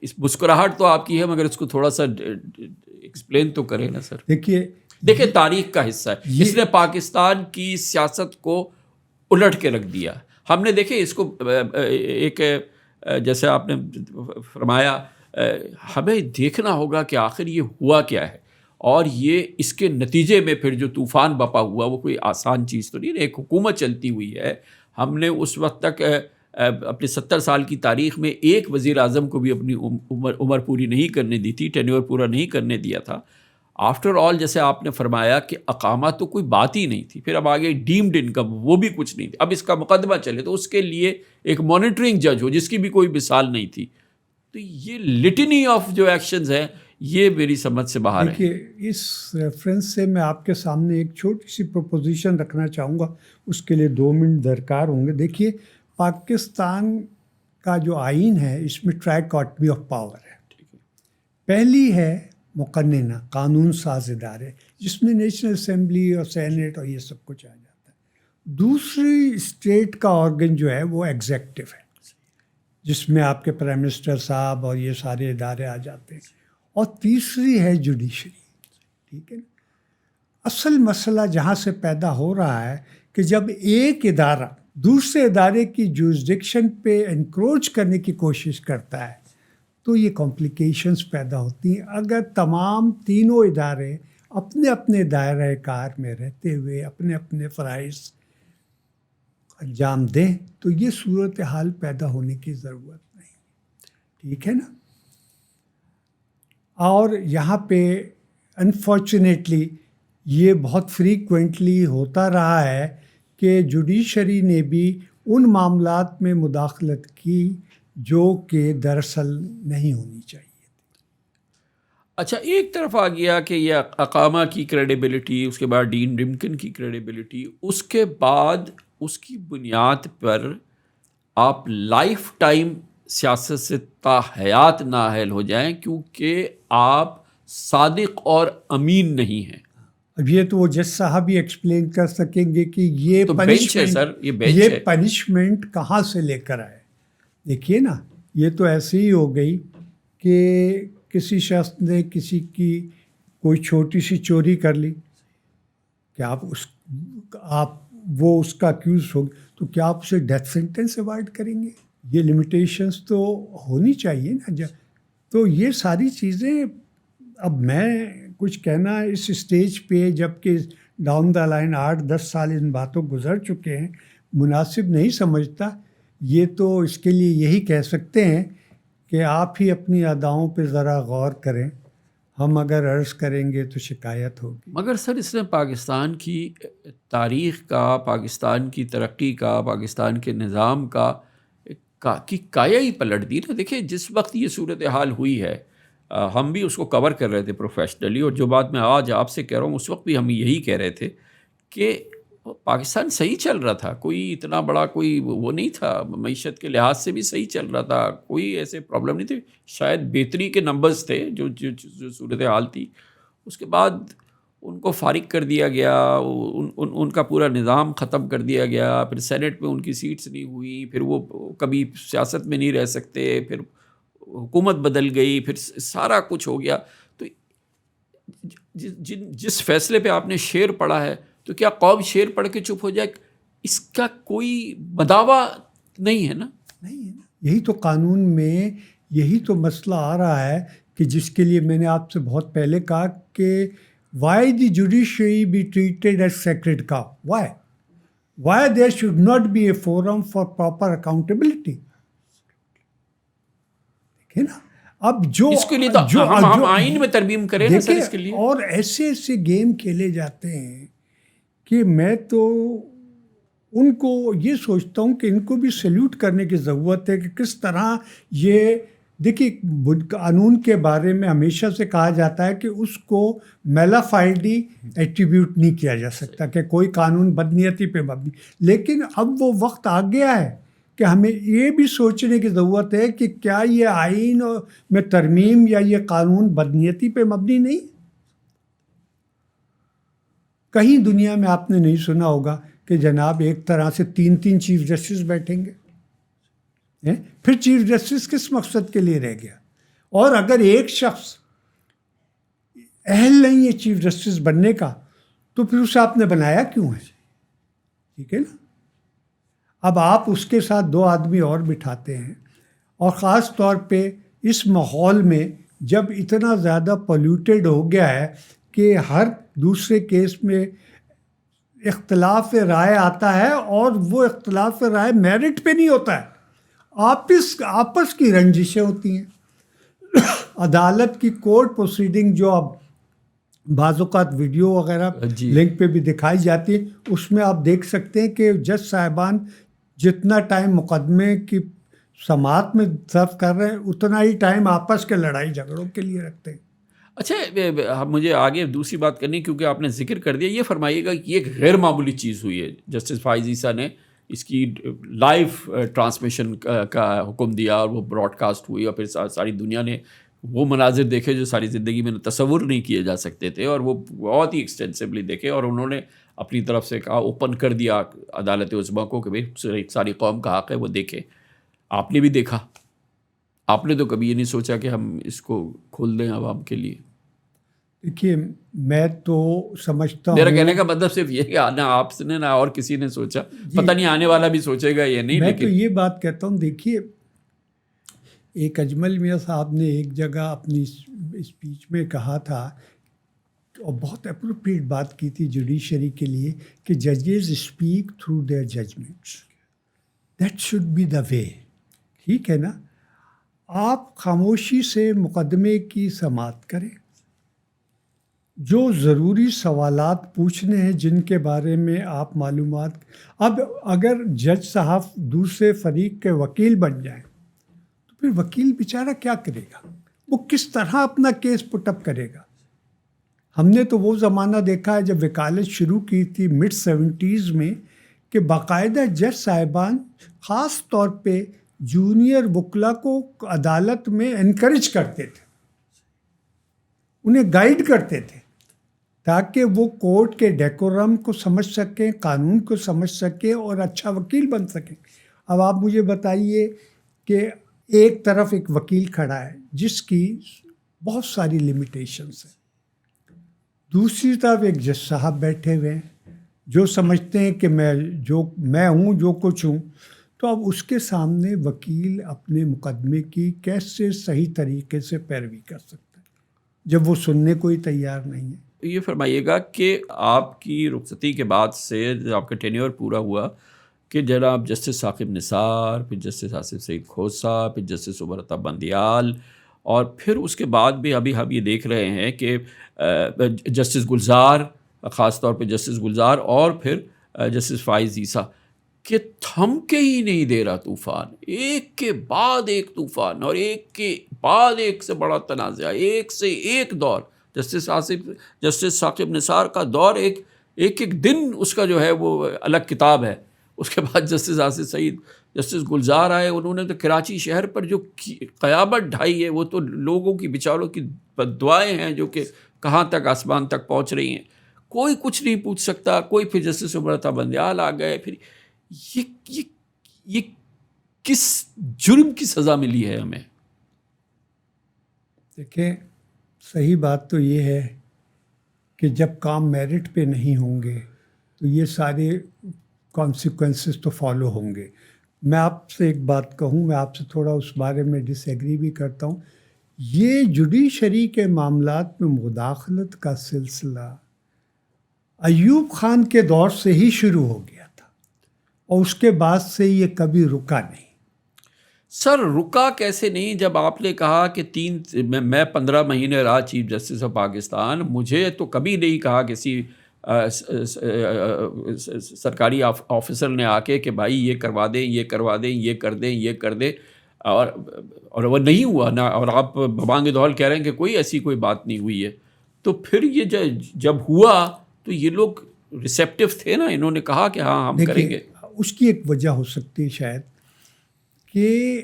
اس مسکراہٹ تو آپ کی ہے مگر اس کو تھوڑا سا ایکسپلین تو کریں نا سر. دیکھیں تاریخ کا حصہ ہے, اس نے پاکستان کی سیاست کو الٹ کے رکھ دیا. ہم نے دیکھیں اس کو ایک جیسے آپ نے فرمایا ہمیں دیکھنا ہوگا کہ آخر یہ ہوا کیا ہے اور یہ اس کے نتیجے میں پھر جو طوفان بپا ہوا وہ کوئی آسان چیز تو نہیں. ایک حکومت چلتی ہوئی ہے, ہم نے اس وقت تک اپنے 70 سال کی تاریخ میں ایک وزیر اعظم کو بھی اپنی عمر پوری نہیں کرنے دی تھی, ٹینیور پورا نہیں کرنے دیا تھا. آفٹر آل جیسے آپ نے فرمایا کہ اقامہ تو کوئی بات ہی نہیں تھی, پھر اب آگے ڈیمڈ انکم وہ بھی کچھ نہیں تھی. اب اس کا مقدمہ چلے تو اس کے لیے ایک مانیٹرنگ جج ہو جس کی بھی کوئی مثال نہیں تھی. تو یہ لٹنی آف جو ایکشنز ہیں یہ میری سمجھ سے باہر ہے. دیکھیے اس ریفرنس سے میں آپ کے سامنے ایک چھوٹی سی پروپوزیشن رکھنا چاہوں گا, اس کے لیے 2 منٹ درکار ہوں گے. دیکھیے پاکستان کا جو آئین ہے اس میں ٹرائیکاٹمی آف پاور ہے. پہلی ہے مقننہ قانون ساز ادارے جس میں نیشنل اسمبلی اور سینیٹ اور یہ سب کچھ آ جاتا ہے. دوسری اسٹیٹ کا آرگن جو ہے وہ ایگزیکٹو ہے جس میں آپ کے پرائم منسٹر صاحب اور یہ سارے ادارے آ جاتے ہیں. اور تیسری ہے جوڈیشری. ٹھیک ہے نا. اصل مسئلہ جہاں سے پیدا ہو رہا ہے کہ جب ایک ادارہ دوسرے ادارے کی جورسڈکشن پہ انکروچ کرنے کی کوشش کرتا ہے تو یہ کمپلیکیشنز پیدا ہوتی ہیں. اگر تمام تینوں ادارے اپنے اپنے دائرۂ کار میں رہتے ہوئے اپنے اپنے فرائض انجام دیں تو یہ صورتحال پیدا ہونے کی ضرورت نہیں. ٹھیک ہے نا. اور یہاں پہ انفارچونیٹلی یہ بہت فریکوینٹلی ہوتا رہا ہے کہ جوڈیشری نے بھی ان معاملات میں مداخلت کی جو کہ دراصل نہیں ہونی چاہیے. اچھا، ایک طرف آ گیا کہ یہ اقامہ کی کریڈیبلٹی، اس کے بعد ڈین رمکن کی کریڈیبلٹی، اس کے بعد اس کی بنیاد پر آپ لائف ٹائم سیاست سے تا حیات نااہل ہو جائیں کیونکہ آپ صادق اور امین نہیں ہیں. اب یہ تو وہ جج صاحب ہی ایکسپلین کر سکیں گے کہ یہ تو بینچ ہے سر، یہ بینچ یہ ہے. پنشمنٹ کہاں سے لے کر آئے. دیکھیے نا، یہ تو ایسے ہی ہو گئی کہ کسی شخص نے کسی کی کوئی چھوٹی سی چوری کر لی کہ وہ اس کا اکیوز ہو، تو کیا آپ اسے ڈیتھ سینٹینس ایوارڈ کریں گے؟ یہ لمیٹیشنس تو ہونی چاہیے نا. تو یہ ساری چیزیں، اب میں کچھ کہنا اس اسٹیج پہ جب کہ ڈاؤن دا لائن 8-10 سال ان باتوں گزر چکے ہیں مناسب نہیں سمجھتا. یہ تو اس کے لیے یہی کہہ سکتے ہیں کہ آپ ہی اپنی اداؤں پہ ذرا غور کریں. ہم اگر عرض کریں گے تو شکایت ہوگی. مگر سر اس نے پاکستان کی تاریخ کا، پاکستان کی ترقی کا، پاکستان کے نظام کی کایا ہی پلٹ دی نا. دیکھیں جس وقت یہ صورتحال ہوئی ہے، ہم بھی اس کو کور کر رہے تھے پروفیشنلی، اور جو بات میں آج آپ سے کہہ رہا ہوں اس وقت بھی ہم یہی کہہ رہے تھے کہ پاکستان صحیح چل رہا تھا. کوئی اتنا بڑا کوئی وہ نہیں تھا، معیشت کے لحاظ سے بھی صحیح چل رہا تھا، کوئی ایسے پرابلم نہیں تھی. شاید بہتری کے نمبرز تھے جو صورتحال تھی. اس کے بعد ان کو فارغ کر دیا گیا، ان کا پورا نظام ختم کر دیا گیا. پھر سینٹ میں ان کی سیٹس نہیں ہوئی، پھر وہ کبھی سیاست میں نہیں رہ سکتے، پھر حکومت بدل گئی، پھر سارا کچھ ہو گیا. تو جس فیصلے پہ آپ نے شعر پڑھا ہے، تو کیا قوم شعر پڑھ کے چپ ہو جائے؟ اس کا کوئی مداوع نہیں ہے نا. نہیں ہے نا. یہی تو قانون میں یہی تو مسئلہ آ رہا ہے کہ جس کے لیے میں نے آپ سے بہت پہلے کہا کہ why the judiciary be treated as sacred cow. Why there should not be a forum for proper accountability. دیکھیں نا، اب اس کے لیے تو ہم آئین میں ترمیم کریں نا سر اس کے لیے. اور ایسے ایسے گیم کھیلے جاتے ہیں کہ میں تو ان کو یہ سوچتا ہوں کہ ان کو بھی سیلیوٹ کرنے کی ضرورت ہے کہ کس طرح یہ دیکھیے. قانون کے بارے میں ہمیشہ سے کہا جاتا ہے کہ اس کو میلافائڈی ایٹریبیوٹ نہیں کیا جا سکتا کہ کوئی قانون بدنیتی پہ مبنی. لیکن اب وہ وقت آ گیا ہے کہ ہمیں یہ بھی سوچنے کی ضرورت ہے کہ کیا یہ آئین میں ترمیم یا یہ قانون بدنیتی پہ مبنی نہیں. کہیں دنیا میں آپ نے نہیں سنا ہوگا کہ جناب ایک طرح سے 3 چیف جسٹس بیٹھیں گے. پھر چیف جسٹس کس مقصد کے لیے رہ گیا؟ اور اگر ایک شخص اہل نہیں ہے چیف جسٹس بننے کا تو پھر اسے آپ نے بنایا کیوں ہے؟ ٹھیک ہے نا. اب آپ اس کے ساتھ 2 آدمی اور بٹھاتے ہیں، اور خاص طور پہ اس ماحول میں جب اتنا زیادہ پولیوٹیڈ ہو گیا ہے کہ ہر دوسرے کیس میں اختلاف رائے آتا ہے، اور وہ اختلاف رائے میرٹ پہ نہیں ہوتا ہے، آپس کی رنجشیں ہوتی ہیں. عدالت کی کورٹ پروسیڈنگ جو اب بعض اوقات ویڈیو وغیرہ لنک پہ بھی دکھائی جاتی ہے، اس میں آپ دیکھ سکتے ہیں کہ جج صاحبان جتنا ٹائم مقدمے کی سماعت میں صرف کر رہے ہیں اتنا ہی ٹائم آپس کے لڑائی جھگڑوں کے لیے رکھتے ہیں. اچھا، مجھے آگے دوسری بات کرنی کیونکہ آپ نے ذکر کر دیا. یہ فرمائیے گا کہ یہ ایک غیر معمولی چیز ہوئی ہے. جسٹس فائز عیسیٰ نے اس کی لائیو ٹرانسمیشن کا حکم دیا اور وہ براڈ کاسٹ ہوئی، اور پھر ساری دنیا نے وہ مناظر دیکھے جو ساری زندگی میں تصور نہیں کیے جا سکتے تھے، اور وہ بہت ہی ایکسٹینسولی دیکھے. اور انہوں نے اپنی طرف سے کہا، اوپن کر دیا عدالت عظمیٰ کو کہ بھائی ساری قوم کا حق ہے وہ دیکھے. آپ نے بھی دیکھا، آپ نے تو کبھی یہ نہیں سوچا کہ ہم اس کو کھول دیں عوام کے لیے. دیکھیے میں تو سمجھتا ہوں، میرا کہنے کا مطلب صرف یہ کہ نہ آپ نے نہ اور کسی نے سوچا، پتہ نہیں آنے والا بھی سوچے گا یا نہیں. میں تو یہ بات کہتا ہوں، دیکھیے ایک اجمل میاں صاحب نے ایک جگہ اپنی اسپیچ میں کہا تھا، اور بہت اپروپریٹ بات کی تھی جوڈیشری کے لیے، کہ ججز speak through their judgments, that should be the way. ٹھیک ہے نا. آپ خاموشی سے مقدمے کی سماعت کریں، جو ضروری سوالات پوچھنے ہیں جن کے بارے میں آپ معلومات. اب اگر جج صاحب دوسرے فریق کے وکیل بن جائیں پھر وکیل بیچارہ کیا کرے گا؟ وہ کس طرح اپنا کیس پٹ اپ کرے گا؟ ہم نے تو وہ زمانہ دیکھا ہے جب وکالت شروع کی تھی مڈ 70s میں کہ باقاعدہ جج صاحبان خاص طور پہ جونیئر وکلا کو عدالت میں انکریج کرتے تھے، انہیں گائیڈ کرتے تھے تاکہ وہ کورٹ کے ڈیکورم کو سمجھ سکیں، قانون کو سمجھ سکیں اور اچھا وکیل بن سکیں۔ اب آپ مجھے بتائیے کہ ایک طرف ایک وکیل کھڑا ہے جس کی بہت ساری لمیٹیشنس ہیں، دوسری طرف ایک جج صاحب بیٹھے ہوئے ہیں جو سمجھتے ہیں کہ میں ہوں جو کچھ ہوں، تو اب اس کے سامنے وکیل اپنے مقدمے کی کیسے صحیح طریقے سے پیروی کر سکتا ہے جب وہ سننے کو ہی تیار نہیں ہے؟ یہ فرمائیے گا کہ آپ کی رخصتی کے بعد سے آپ کا ٹینیور پورا ہوا کہ جناب جسٹس ثاقب نثار، پھر جسٹس آصف سعید کھوسہ، پھر جسٹس عمر عطا بندیال، اور پھر اس کے بعد بھی ابھی ہم یہ دیکھ رہے ہیں کہ جسٹس گلزار، خاص طور پہ جسٹس گلزار، اور پھر جسٹس فائز عیسیٰ، کہ تھم کے ہی نہیں دے رہا طوفان، ایک کے بعد ایک طوفان اور ایک کے بعد ایک سے بڑا تنازع، ایک سے ایک دور۔ جسٹس ثاقب نثار کا دور ایک دن اس کا جو ہے وہ الگ کتاب ہے۔ اس کے بعد جسٹس آصف سعید، جسٹس گلزار آئے، انہوں نے تو کراچی شہر پر جو قیامت ڈھائی ہے وہ تو لوگوں کی بیچاروں کی دعائیں ہیں جو کہ کہاں تک آسمان تک پہنچ رہی ہیں، کوئی کچھ نہیں پوچھ سکتا کوئی۔ پھر جسٹس عمر عطا بندیال آ گئے، پھر یہ کس جرم کی سزا ملی ہے ہمیں؟ دیکھیں، صحیح بات تو یہ ہے کہ جب کام میرٹ پہ نہیں ہوں گے تو یہ سارے کانسیکوینسز تو فالو ہوں گے۔ میں آپ سے ایک بات کہوں، میں آپ سے تھوڑا اس بارے میں ڈس ایگری بھی کرتا ہوں، یہ جوڈیشری کے معاملات میں مداخلت کا سلسلہ ایوب خان کے دور سے ہی شروع ہو گیا تھا اور اس کے بعد سے یہ کبھی رکا نہیں۔ سر رکا کیسے نہیں جب آپ نے کہا کہ میں 15 مہینے رہا چیف جسٹس آف پاکستان، مجھے تو کبھی نہیں کہا کسی سرکاری آفیسر نے آ کے کہ بھائی یہ کروا دیں، یہ کروا دیں، یہ کر دیں، یہ کر دیں، اور وہ نہیں ہوا نا، اور آپ ببانگ دول کہہ رہے ہیں کہ کوئی ایسی کوئی بات نہیں ہوئی ہے۔ تو پھر یہ جب ہوا تو یہ لوگ ریسیپٹیو تھے نا، انہوں نے کہا کہ ہاں ہم کریں گے۔ اس کی ایک وجہ ہو سکتی ہے شاید کہ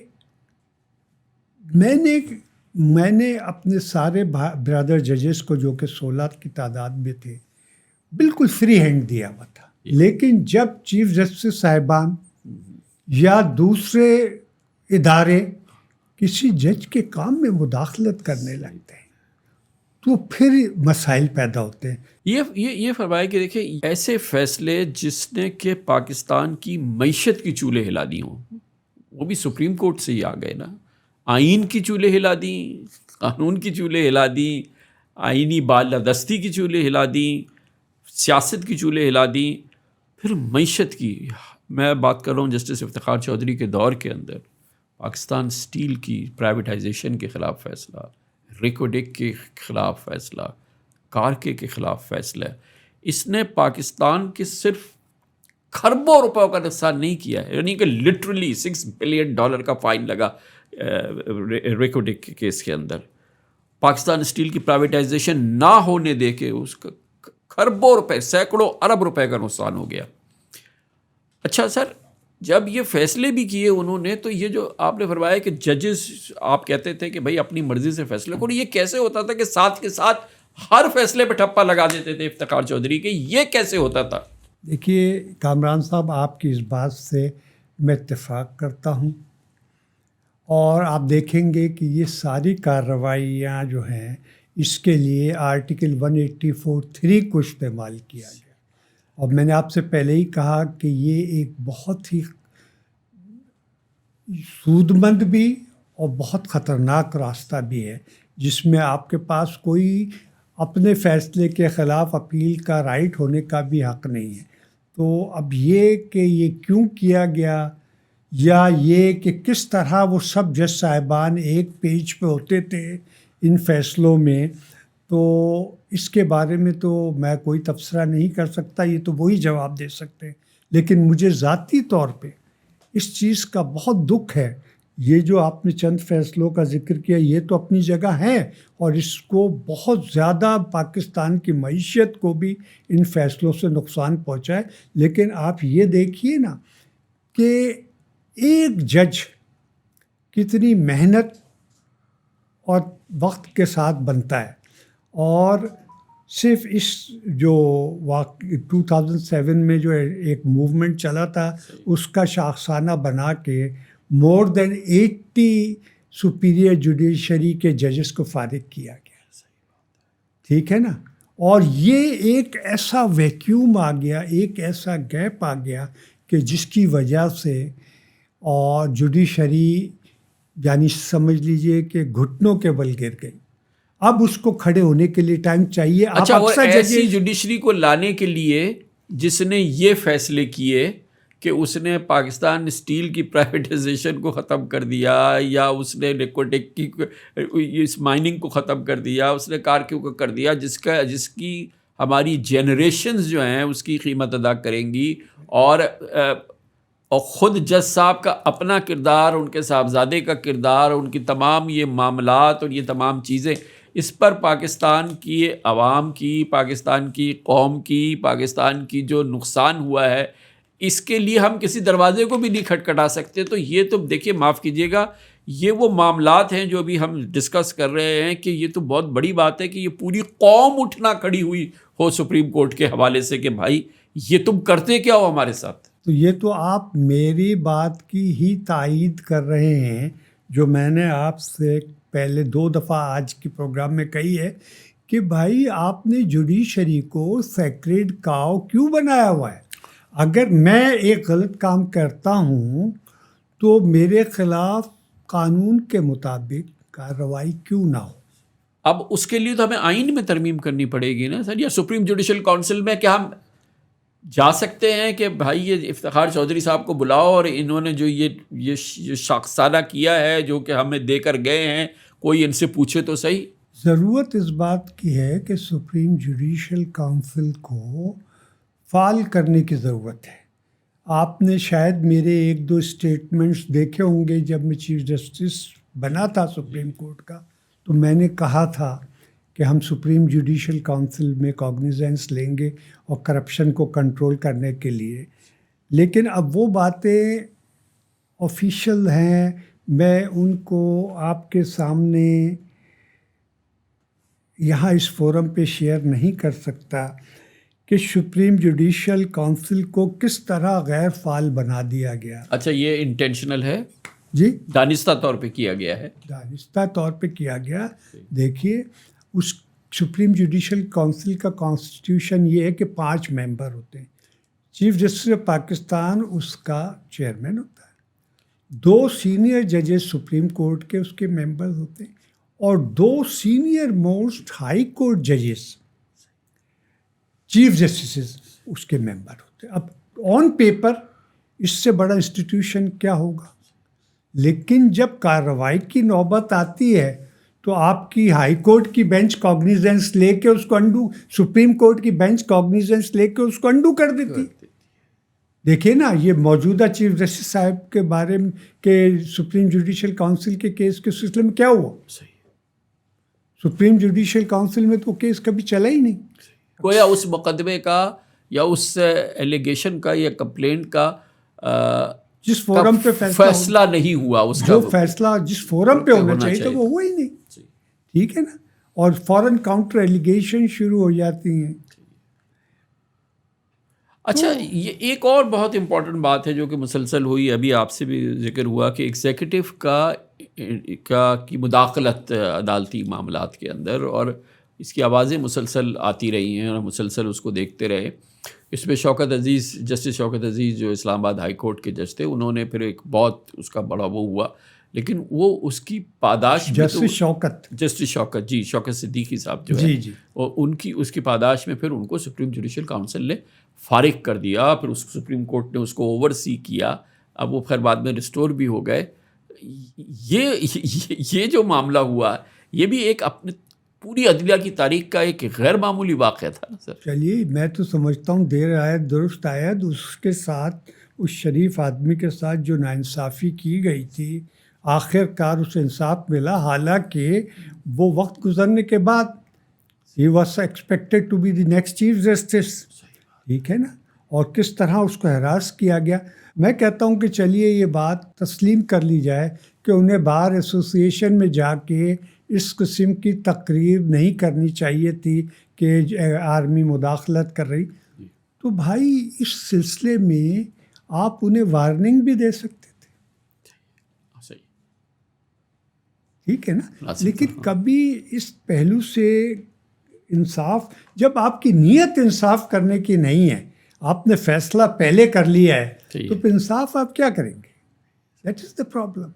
میں نے اپنے سارے برادر ججز کو جو کہ 16 کی تعداد میں تھے بالکل فری ہینڈ دیا ہوا تھا، لیکن جب چیف جسٹس صاحبان یا دوسرے ادارے کسی جج کے کام میں مداخلت کرنے لگتے ہیں تو پھر مسائل پیدا ہوتے ہیں۔ یہ فرمایا کہ دیکھیں ایسے فیصلے جس نے کہ پاکستان کی معیشت کی چولہے ہلا دی ہوں، وہ بھی سپریم کورٹ سے ہی آ گئے نا۔ آئین کی چولہے ہلا دیں، قانون کی چولہے ہلا دیں، آئینی بالادستی کی چولہے ہلا دیں، سیاست کی چولہے ہلا دیں، پھر معیشت کی۔ میں بات کر رہا ہوں جسٹس افتخار چودھری کے دور کے اندر پاکستان اسٹیل کی پرائیویٹائزیشن کے خلاف فیصلہ، ریکوڈیک کے خلاف فیصلہ، کارکے کے خلاف فیصلہ، اس نے پاکستان کے صرف کھربوں روپوں کا نقصان نہیں کیا ہے، یعنی کہ لٹرلی $6 بلین کا فائن لگا ریکوڈیک کے کیس کے اندر۔ پاکستان اسٹیل کی پرائیویٹائزیشن نہ ہونے دے کے اس کا کھربوں روپے، سینکڑوں ارب روپے کا نقصان ہو گیا۔ اچھا سر، جب یہ فیصلے بھی کیے انہوں نے، تو یہ جو آپ نے فرمایا کہ ججز آپ کہتے تھے کہ بھائی اپنی مرضی سے فیصلے کرو، یہ کیسے ہوتا تھا کہ ساتھ کے ساتھ ہر فیصلے پہ ٹھپا لگا دیتے تھے افتخار چودھری کے؟ یہ کیسے ہوتا تھا؟ دیکھیے کامران صاحب، آپ کی اس بات سے میں اتفاق کرتا ہوں، اور آپ دیکھیں گے کہ یہ ساری کارروائیاں جو ہیں اس کے لیے آرٹیکل 184(3) کو استعمال کیا گیا، اور میں نے آپ سے پہلے ہی کہا کہ یہ ایک بہت ہی سود مند بھی اور بہت خطرناک راستہ بھی ہے، جس میں آپ کے پاس کوئی اپنے فیصلے کے خلاف اپیل کا رائٹ ہونے کا بھی حق نہیں ہے۔ تو اب یہ کہ یہ کیوں کیا گیا، یا یہ کہ کس طرح وہ سب جج صاحبان ایک پیج پہ ہوتے تھے ان فیصلوں میں، تو اس کے بارے میں تو میں کوئی تبصرہ نہیں کر سکتا، یہ تو وہی جواب دے سکتے ہیں۔ لیکن مجھے ذاتی طور پہ اس چیز کا بہت دکھ ہے، یہ جو آپ نے چند فیصلوں کا ذکر کیا یہ تو اپنی جگہ ہیں اور اس کو بہت زیادہ پاکستان کی معیشت کو بھی ان فیصلوں سے نقصان پہنچا ہے. لیکن آپ یہ دیکھیے نا کہ ایک جج کتنی محنت اور وقت کے ساتھ بنتا ہے اور صرف اس جو 2007 میں جو ایک موومنٹ چلا تھا اس کا شاخسانہ بنا کے مور دین 80 سپیریئر جوڈیشری کے ججز کو فارغ کیا گیا. ٹھیک ہے نا. اور یہ ایک ایسا ویکیوم آ گیا, ایک ایسا گیپ آ گیا کہ جس کی وجہ سے اور جوڈیشری یعنی سمجھ لیجئے کہ گھٹنوں کے بل گر گئی. اب اس کو کھڑے ہونے کے لیے ٹائم چاہیے. اچھا, وہ ایسی جوڈیشری کو لانے کے لیے جس نے یہ فیصلے کیے کہ اس نے پاکستان اسٹیل کی پرائیویٹائزیشن کو ختم کر دیا, یا اس نے نیکوٹیک کی اس مائننگ کو ختم کر دیا, اس نے کارکیو کو کر دیا, جس کی ہماری جنریشنز جو ہیں اس کی قیمت ادا کریں گی. اور خود جج صاحب کا اپنا کردار, ان کے صاحبزادے کا کردار, ان کی تمام یہ معاملات اور یہ تمام چیزیں, اس پر پاکستان کی عوام کی, پاکستان کی قوم کی, پاکستان کی جو نقصان ہوا ہے اس کے لیے ہم کسی دروازے کو بھی نہیں کھٹکھٹا سکتے. تو یہ تو دیکھیے, معاف کیجیے گا, یہ وہ معاملات ہیں جو ابھی ہم ڈسکس کر رہے ہیں کہ یہ تو بہت بڑی بات ہے کہ یہ پوری قوم اٹھنا کھڑی ہوئی ہو سپریم کورٹ کے حوالے سے کہ بھائی یہ تم کرتے کیا ہو ہمارے ساتھ. تو یہ تو آپ میری بات کی ہی تائید کر رہے ہیں جو میں نے آپ سے پہلے 2 دفعہ آج کی پروگرام میں کہی ہے کہ بھائی آپ نے جوڈیشری کو سیکریڈ کاؤ کیوں بنایا ہوا ہے. اگر میں ایک غلط کام کرتا ہوں تو میرے خلاف قانون کے مطابق کارروائی کیوں نہ ہو. اب اس کے لیے تو ہمیں آئین میں ترمیم کرنی پڑے گی نا سر. یا سپریم جوڈیشل کونسل میں کیا ہم جا سکتے ہیں کہ بھائی یہ افتخار چودھری صاحب کو بلاؤ اور انہوں نے جو یہ شاخسانہ کیا ہے جو کہ ہمیں دے کر گئے ہیں, کوئی ان سے پوچھے تو صحیح. ضرورت اس بات کی ہے کہ سپریم جوڈیشل کونسل کو فعال کرنے کی ضرورت ہے. آپ نے شاید میرے 1-2 اسٹیٹمنٹس دیکھے ہوں گے جب میں چیف جسٹس بنا تھا سپریم کورٹ کا, تو میں نے کہا تھا کہ ہم سپریم جوڈیشل کونسل میں کاگنیزنس لیں گے اور کرپشن کو کنٹرول کرنے کے لیے. لیکن اب وہ باتیں آفیشیل ہیں, میں ان کو آپ کے سامنے یہاں اس فورم پہ شیئر نہیں کر سکتا کہ سپریم جوڈیشل کونسل کو کس طرح غیر فعال بنا دیا گیا. اچھا, یہ انٹینشنل ہے جی, دانستہ طور پہ کیا گیا ہے. دانستہ طور پہ کیا گیا. دیکھیے, اس سپریم جوڈیشل کونسل کا کانسٹیٹیوشن یہ ہے کہ 5 ممبر ہوتے ہیں. چیف جسٹس آف پاکستان اس کا چیئرمین ہوتا ہے, 2 سینئر ججز سپریم کورٹ کے اس کے ممبر ہوتے ہیں, اور 2 سینئر موسٹ ہائی کورٹ ججز چیف جسٹسز اس کے ممبر ہوتے ہیں. اب آن پیپر اس سے بڑا انسٹیٹیوشن کیا ہوگا, لیکن جب کارروائی کی نوبت آتی ہے تو آپ کی ہائی کورٹ کی بینچ کاگنیزنس لے کے اس کو انڈو, سپریم کورٹ کی بینچ کاگنیزنس لے کے اس کو انڈو کر دیتی. دیکھیے نا, یہ موجودہ چیف جسٹس صاحب کے بارے میں کہ سپریم جوڈیشل کونسل کے کیس کے سلسلے میں کیا ہوا. سپریم جوڈیشل کونسل میں تو کیس کبھی چلا ہی نہیں. گویا اس مقدمے کا یا اس ایلیگیشن کا یا کمپلینٹ کا جس فورم پہ فیصلہ نہیں ہوا, اس کا جو فیصلہ جس فورم پہ ہونا چاہیے تو وہ ہوا ہی نہیں. ٹھیک ہے نا, اور فوراً کاؤنٹر ایلیگیشن شروع ہو جاتی ہیں. اچھا, یہ ایک اور بہت امپورٹنٹ بات ہے جو کہ مسلسل ہوئی, ابھی آپ سے بھی ذکر ہوا کہ ایگزیکٹو کی مداخلت عدالتی معاملات کے اندر, اور اس کی آوازیں مسلسل آتی رہی ہیں اور مسلسل اس کو دیکھتے رہے. اس میں شوکت عزیز, جسٹس شوکت عزیز جو اسلام آباد ہائی کورٹ کے جج تھے, انہوں نے پھر ایک بہت اس کا بڑا وہ ہوا, لیکن وہ اس کی پاداش جسٹس شوکت جی شوکت صدیقی صاحب جو ہے, اور اس کی پاداش میں پھر ان کو سپریم جوڈیشل کونسل نے فارغ کر دیا. پھر اس سپریم کورٹ نے اس کو اوور سی کیا, اب وہ پھر بعد میں ریسٹور بھی ہو گئے. یہ جو معاملہ ہوا یہ بھی ایک اپنے پوری عدلیہ کی تاریخ کا ایک غیر معمولی واقعہ تھا نا سر. چلیے, میں تو سمجھتا ہوں دیر آیت درست آیت. اس کے ساتھ, اس شریف آدمی کے ساتھ جو ناانصافی کی گئی تھی, آخر کار اسے انصاف ملا، حالانکہ وہ وقت گزرنے کے بعد he was expected to be the next chief justice. ٹھیک ہے نا. اور کس طرح اس کو ہراس کیا گیا. میں کہتا ہوں کہ چلیے یہ بات تسلیم کر لی جائے کہ انہیں بار ایسوسیشن میں جا کے اس قسم کی تقریر نہیں کرنی چاہیے تھی کہ آرمی مداخلت کر رہی. تو بھائی اس سلسلے میں آپ انہیں وارننگ بھی دے سکتے تھے. ٹھیک ہے نا. لیکن کبھی اس پہلو سے انصاف، جب آپ کی نیت انصاف کرنے کی نہیں ہے، آپ نے فیصلہ پہلے کر لیا ہے، تو پھر انصاف آپ کیا کریں گے؟ That is the problem.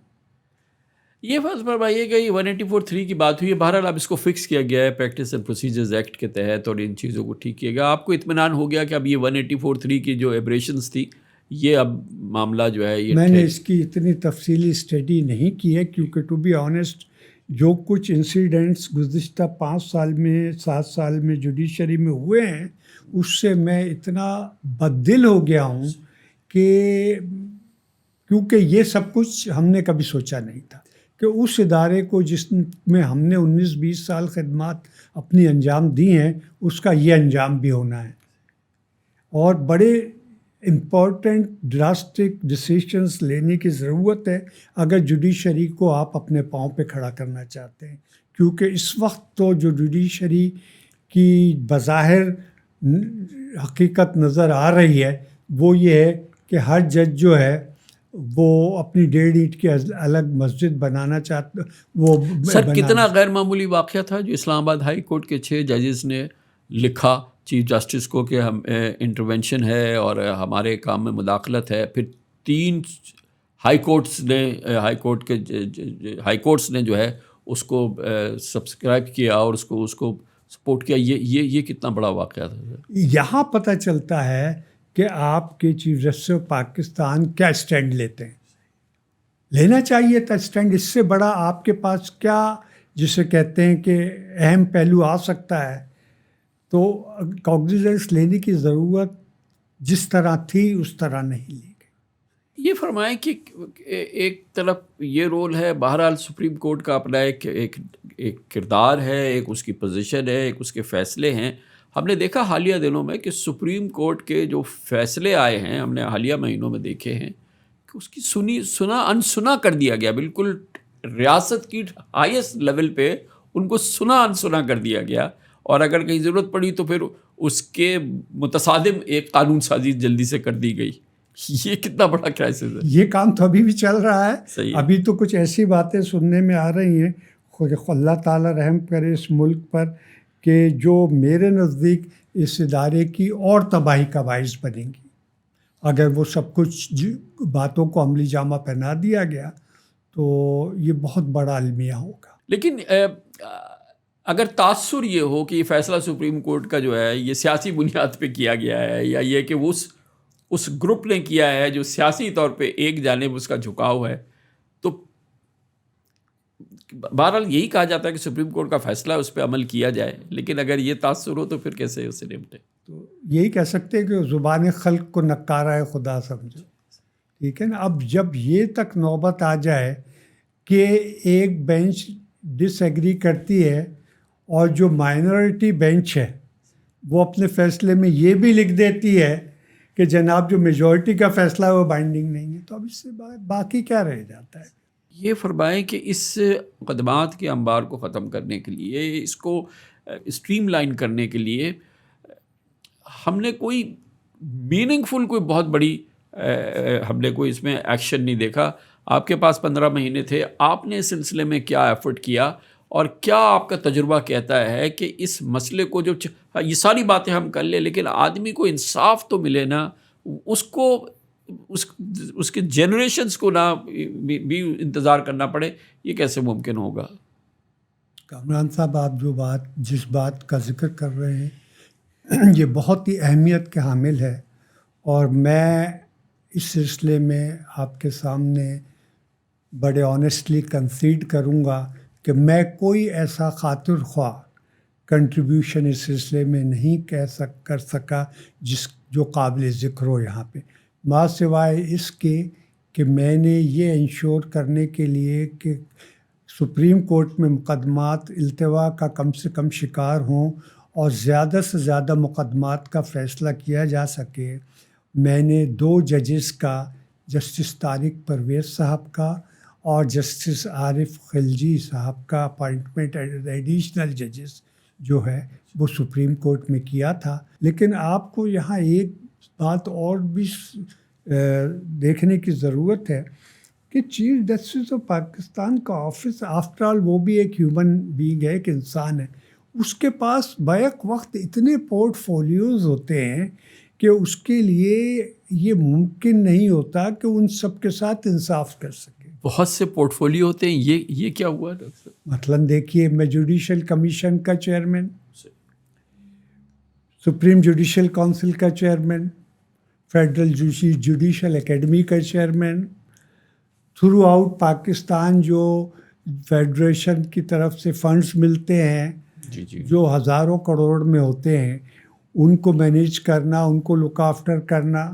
یہ فرض فرمائیے کہ یہ 184(3) کی بات ہوئی ہے، بہرحال اب اس کو فکس کیا گیا ہے پریکٹس اینڈ پروسیجرز ایکٹ کے تحت، اور ان چیزوں کو ٹھیک کیا گیا. آپ کو اطمینان ہو گیا کہ اب یہ 184(3) کی جو ایبریشنز تھی، یہ اب معاملہ جو ہے یہ میں نے اس کی اتنی تفصیلی اسٹڈی نہیں کی ہے، کیونکہ ٹو بی آنیسٹ جو کچھ انسیڈنٹس گزشتہ 5 سال میں 7 سال میں جوڈیشری میں ہوئے ہیں، اس سے میں اتنا بددل ہو گیا ہوں کہ کیونکہ یہ سب کچھ ہم نے کبھی سوچا نہیں تھا کہ اس ادارے کو جس میں ہم نے 19-20 سال خدمات اپنی انجام دی ہیں، اس کا یہ انجام بھی ہونا ہے. اور بڑے امپورٹنٹ ڈراسٹک ڈیسیشنز لینے کی ضرورت ہے اگر جوڈیشری کو آپ اپنے پاؤں پہ کھڑا کرنا چاہتے ہیں. کیونکہ اس وقت تو جو جوڈیشری کی بظاہر حقیقت نظر آ رہی ہے وہ یہ ہے کہ ہر جج جو ہے وہ اپنی 1.5 اینٹ کی الگ مسجد بنانا چاہتا. وہ سر کتنا غیر معمولی واقعہ تھا جو اسلام آباد ہائی کورٹ کے 6 ججز نے لکھا چیف جسٹس کو کہ ہم انٹرونشن ہے اور ہمارے کام میں مداخلت ہے. پھر 3 ہائی کورٹس نے جو ہے اس کو سبسکرائب کیا اور اس کو سپورٹ کیا. یہ کتنا بڑا واقعہ تھا. یہاں پتہ چلتا ہے کہ آپ کے چیف جسٹس آف پاکستان کیا اسٹینڈ لیتے ہیں. لینا چاہیے تھا اسٹینڈ. اس سے بڑا آپ کے پاس کیا جسے کہتے ہیں کہ اہم پہلو آ سکتا ہے. تو کاگنیزنس لینے کی ضرورت جس طرح تھی اس طرح نہیں لی گئی. یہ فرمائیں کہ ایک طرف یہ رول ہے، بہرحال سپریم کورٹ کا اپنا ایک کردار ہے، ایک اس کی پوزیشن ہے، ایک اس کے فیصلے ہیں. ہم نے دیکھا حالیہ دنوں میں کہ سپریم کورٹ کے جو فیصلے آئے ہیں، ہم نے حالیہ مہینوں میں دیکھے ہیں کہ اس کی انسنا کر دیا گیا. بالکل ریاست کی ہائیسٹ لیول پہ ان کو انسنا کر دیا گیا، اور اگر کہیں ضرورت پڑی تو پھر اس کے متصادم ایک قانون سازی جلدی سے کر دی گئی. یہ کتنا بڑا کرائسس ہے. یہ کام تو ابھی بھی چل رہا ہے. صحیح. ابھی تو کچھ ایسی باتیں سننے میں آ رہی ہیں، اللہ تعالیٰ رحم کرے اس ملک پر، کہ جو میرے نزدیک اس ادارے کی اور تباہی کا باعث بنیں گی. اگر وہ سب کچھ باتوں کو عملی جامہ پہنا دیا گیا تو یہ بہت بڑا المیہ ہوگا. لیکن اگر تاثر یہ ہو کہ یہ فیصلہ سپریم کورٹ کا جو ہے یہ سیاسی بنیاد پہ کیا گیا ہے، یا یہ کہ اس گروپ نے کیا ہے جو سیاسی طور پہ ایک جانب اس کا جھکاؤ ہے، تو بہرحال یہی کہا جاتا ہے کہ سپریم کورٹ کا فیصلہ اس پہ عمل کیا جائے. لیکن اگر یہ تاثر ہو تو پھر کیسے اسے نمٹے؟ تو یہی کہہ سکتے ہیں کہ زبان خلق کو نکارہ خدا سمجھو. ٹھیک ہے نا. اب جب یہ تک نوبت آ جائے کہ ایک بینچ ڈس ایگری کرتی ہے اور جو مائنورٹی بینچ ہے وہ اپنے فیصلے میں یہ بھی لکھ دیتی ہے کہ جناب جو میجورٹی کا فیصلہ ہے وہ بائنڈنگ نہیں ہے، تو اب اس سے باقی کیا رہ جاتا ہے. یہ فرمائیں کہ اس مقدمات کے انبار کو ختم کرنے کے لیے، اس کو اسٹریم لائن کرنے کے لیے ہم نے کوئی میننگ فل کوئی بہت بڑی ہم نے کوئی اس میں ایکشن نہیں دیکھا. آپ کے پاس 15 مہینے تھے، آپ نے اس سلسلے میں کیا ایفرٹ کیا، اور کیا آپ کا تجربہ کہتا ہے کہ اس مسئلے کو جو یہ ساری باتیں ہم کر لیں لیکن آدمی کو انصاف تو ملے نا، اس کو اس کے جنریشنز کو نہ بھی انتظار کرنا پڑے، یہ کیسے ممکن ہوگا؟ کامران صاحب، آپ جس بات کا ذکر کر رہے ہیں یہ بہت ہی اہمیت کے حامل ہے، اور میں اس سلسلے میں آپ کے سامنے بڑے آنیسٹلی کنسیڈ کروں گا کہ میں کوئی ایسا خاطر خواہ کنٹریبیوشن اس سلسلے میں نہیں کر سکا جو قابل ذکر ہو یہاں پہ، ماں سوائے اس کے کہ میں نے یہ انشور کرنے کے لیے کہ سپریم کورٹ میں مقدمات التوا کا کم سے کم شکار ہوں اور زیادہ سے زیادہ مقدمات کا فیصلہ کیا جا سکے، میں نے 2 ججز کا، جسٹس طارق پرویز صاحب کا اور جسٹس عارف خلجی صاحب کا اپائنٹمنٹ ایڈیشنل ججز جو ہے وہ سپریم کورٹ میں کیا تھا۔ لیکن آپ کو یہاں ایک بات اور بھی دیکھنے کی ضرورت ہے کہ چیف جسٹس آف پاکستان کا آفس آفٹر آل وہ بھی ایک ہیومن بینگ ہے، ایک انسان ہے، اس کے پاس بیک وقت اتنے پورٹ فولیوز ہوتے ہیں کہ اس کے لیے یہ ممکن نہیں ہوتا کہ ان سب کے ساتھ انصاف کر سکے۔ بہت سے پورٹ فولیو ہوتے ہیں، یہ کیا ہوا ڈاکٹر صاحب؟ مثلاً دیکھیے، میں جوڈیشل کمیشن کا چیئرمین، سپریم جوڈیشل کونسل کا چیئرمین، فیڈرل جوڈیشل اکیڈمی کا چیئرمین، تھرو آؤٹ پاکستان جو فیڈریشن کی طرف سے فنڈز ملتے ہیں جو ہزاروں کروڑ میں ہوتے ہیں، ان کو مینیج کرنا، ان کو لک آفٹر کرنا،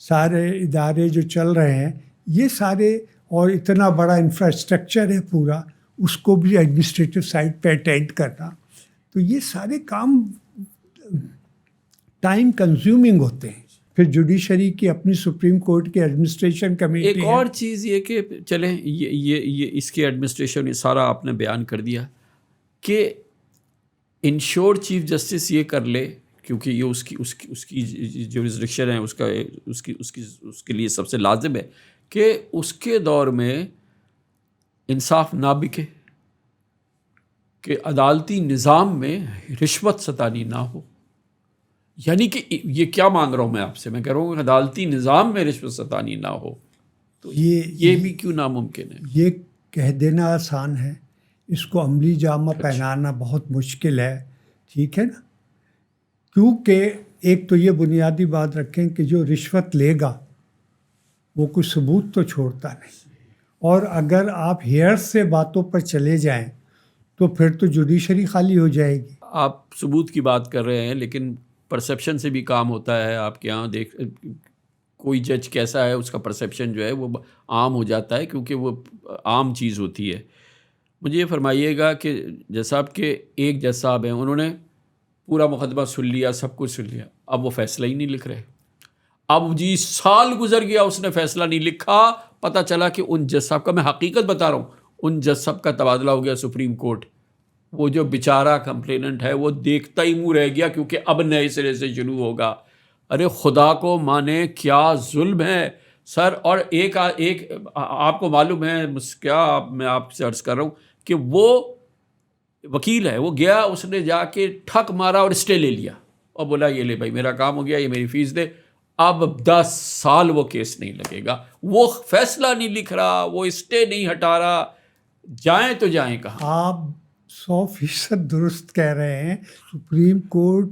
سارے ادارے جو چل رہے ہیں یہ سارے، اور اتنا بڑا انفراسٹرکچر ہے پورا، اس کو بھی ایڈمنسٹریٹو سائٹ پہ اٹینڈ کرنا، تو یہ سارے کام ٹائم کنزیومنگ ہوتے ہیں۔ پھر جوڈیشری کی اپنی سپریم کورٹ کی ایڈمنسٹریشن کمیٹی ایک اور چیز یہ کہ چلیں یہ اس کی ایڈمنسٹریشن یہ سارا آپ نے بیان کر دیا کہ انشور چیف جسٹس یہ کر لے، کیونکہ یہ اس کی جو ریسٹرکشن ہے اس کے لیے سب سے لازم ہے کہ اس کے دور میں انصاف نہ بکے، کہ عدالتی نظام میں رشوت ستانی نہ ہو۔ یعنی کہ یہ کیا مان رہا ہوں میں آپ سے، میں کہہ رہا ہوں کہ عدالتی نظام میں رشوت ستانی نہ ہو، تو یہ بھی کیوں ناممکن ہے؟ یہ کہہ دینا آسان ہے، اس کو عملی جامہ پہنانا بہت مشکل ہے، ٹھیک ہے نا؟ کیونکہ ایک تو یہ بنیادی بات رکھیں کہ جو رشوت لے گا وہ کوئی ثبوت تو چھوڑتا نہیں، اور اگر آپ ہیئر سے باتوں پر چلے جائیں تو پھر تو جوڈیشری خالی ہو جائے گی۔ آپ ثبوت کی بات کر رہے ہیں، لیکن پرسیپشن سے بھی کام ہوتا ہے۔ آپ کے یہاں کوئی جج کیسا ہے اس کا پرسیپشن جو ہے وہ عام ہو جاتا ہے، کیونکہ وہ عام چیز ہوتی ہے۔ مجھے یہ فرمائیے گا کہ جج صاحب کے ایک جج صاحب ہیں، انہوں نے پورا مقدمہ سن لیا، سب کچھ سن لیا، اب وہ فیصلہ ہی نہیں لکھ رہے۔ اب جی سال گزر گیا، اس نے فیصلہ نہیں لکھا، پتہ چلا کہ ان جج صاحب کا، میں حقیقت بتا رہا ہوں، ان جج صاحب کا تبادلہ ہو گیا سپریم کورٹ۔ وہ جو بیچارہ کمپلیننٹ ہے وہ دیکھتا ہی منہ رہ گیا، کیونکہ اب نئے سرے سے شروع ہوگا۔ ارے خدا کو مانے، کیا ظلم ہے سر! اور ایک آپ کو معلوم ہے کیا، میں آپ سے عرض کر رہا ہوں کہ وہ وکیل ہے، وہ گیا، اس نے جا کے ٹھک مارا اور اسٹے لے لیا اور بولا یہ لے بھائی میرا کام ہو گیا، یہ میری فیس دے۔ اب 10 سال وہ کیس نہیں لگے گا، وہ فیصلہ نہیں لکھ رہا، وہ اسٹے نہیں ہٹا رہا، جائیں تو جائیں کہاں؟ آپ 100% درست کہہ رہے ہیں۔ سپریم کورٹ